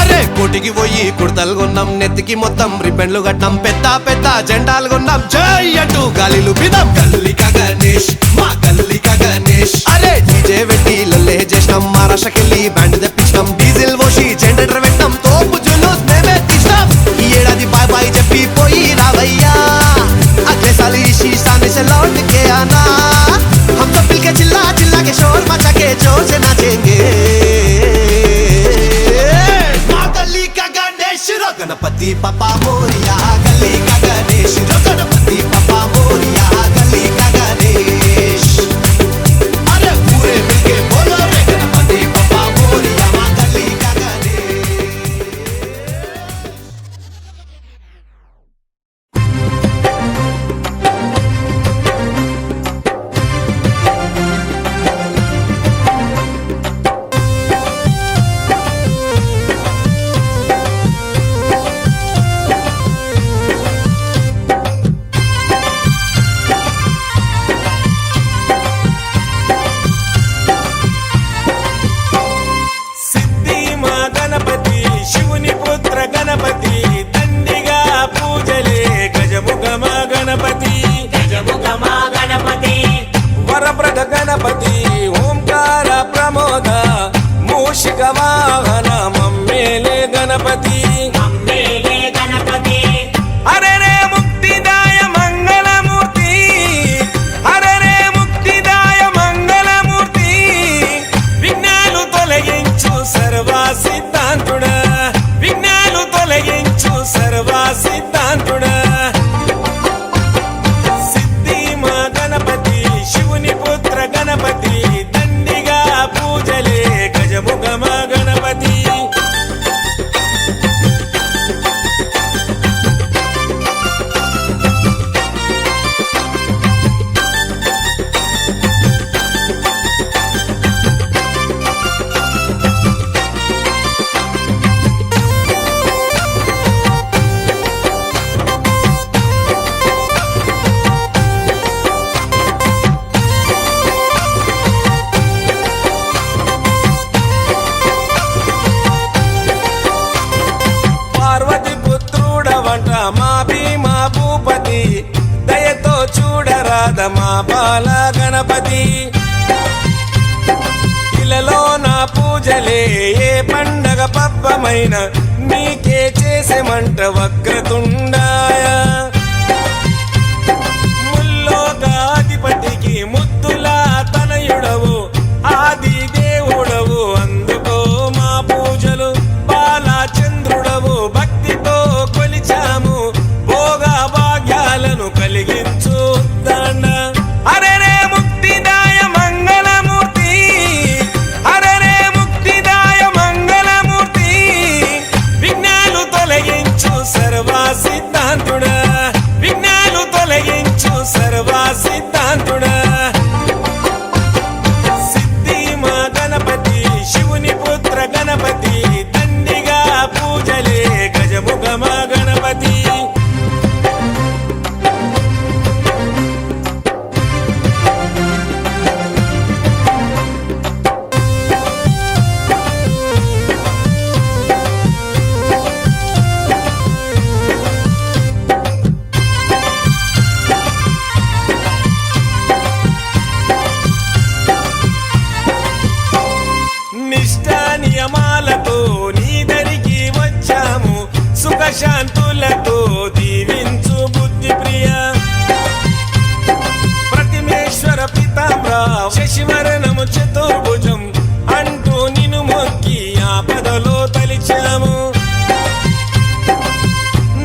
అరే కోటికి పోయి కుర్తలు కొన్నాం నెత్తికి మొత్తం రిబ్బన్లు కట్టాం పెద్ద పెద్ద జెండాలు కొన్నాం జై అంటూ గాలిలు బిదాం గల్లిక గణేష్ మా గల్లిక గణేష్ అరే డీజే పెట్టి లల్లే చేసినాం మహారాష్ట్రకెళ్ళి బ్యాండ్ తెప్పించినాం డీజిల్ పోసి జెండర్ పెట్టాం తోపు జులూస్ మేమే తీసినాం ఈ ఏడాది బాయ్ బాయ్ చెప్పి పోయి రావయ్యా అగ్లే సాలి शीशाने से लौट के आना हम सब मिलके चिल्ला चिल्ला के शोर मचा के जोर से नाचेंगे माँ गली का गणेश रो गणपति पप्पा मोरिया गली का गणेश रो गणपति पप्पा मोरिया गली का गणेश अरे पूरे मिलके बोलो रे गणपति पप्पा मोरिया మర్యాద మా బాల గణపతి ఇలలో నా పూజలే ఏ పండగ పబ్బమైన నీకే చేసేమంట వక్రతుండాయ ముల్లోకాధిపతికి ముద్దులా తనయుడవు ఆది దేవుడవు అందుకో మా పూజలు బాలచంద్రుడవు భక్తితో కొలిచాము భోగ భాగ్యాలను కలిగించు దండ అరెరే ముక్తిదాయ మంగళమూర్తి అరెరే ముక్తిదాయ మంగళమూర్తి విఘ్నాలు తొలగించు సర్వ సిద్ధాంతుడా విఘ్నాలు తొలగించు సర్వ సిద్ధాంతుడా సిద్ధి మా గణపతి శివుని పుత్ర గణపతి దండిగా పూజలే గజముఖ మా గణపతి నిష్ఠా నియమాలతో నీ దరికి వచ్చాము సుఖశాంతులతో దీవించు బుద్ధి ప్రియ ప్రతిమేశ్వర పితామ్ర శశివరణము చతుర్భుజం అంటూ నిన్ను మొక్కి ఆపదలో తలిచాము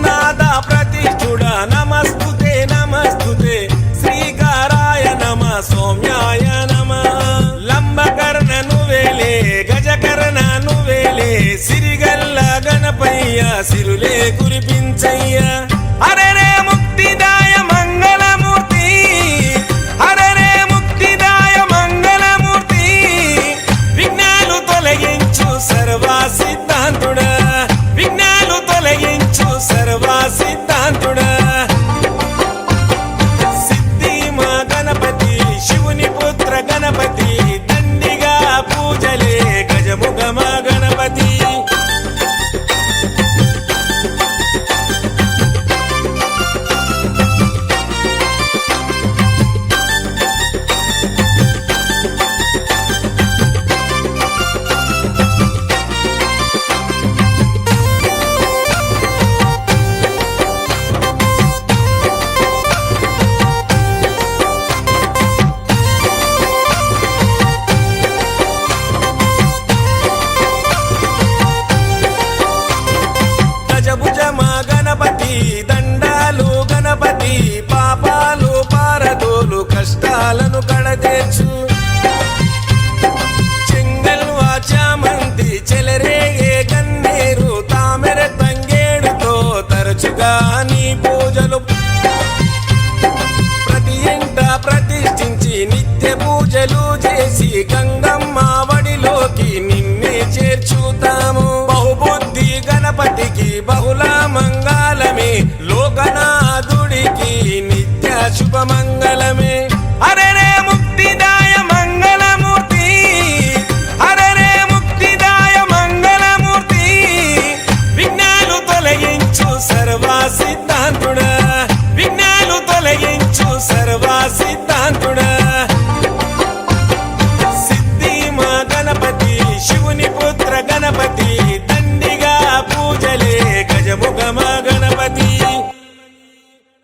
నాదా ప్రతిష్ఠుడ నమస్తుతే నమస్తుతే శ్రీకారాయ నమ సౌమ్యాయ నమ లంబకర్ణ నువ్వేలే గజకర్ణ నువ్వేలే సిరిగల్ల గణపయ్య సిరులే కురిపించయ్య అరెరే ముక్తిదాయ మంగళమూర్తి అరెరే ముక్తిదాయ మంగళమూర్తి విఘ్నాలు తొలగించు సర్వ సిద్ధాంతుడా విఘ్నాలు తొలగించు సర్వ సిద్ధాంతుడా సిద్ధి మా గణపతి శివుని పుత్ర గణపతి దండిగా పూజలే గజముఖ మా గణపతి గజభుజ మా గణపతి దండాలు గణపతి పాపాలు పారదోలు కష్టాలను కడతీర్చు చెంగల్వా చామంతి చెలరేగే గన్నేరు తామెర తంగేడుతో తరచుగా నీ పూజలు ప్రతి ఇంట ప్రతిష్ఠించి నిత్య పూజలు చేసి గంగమ్మ వడిలోకి నిన్నే చేర్చుతాము బహుబుద్ధి గణపతికి బహుళ మంగళమే లోకనాథుడికి నిత్య శుభమంగళ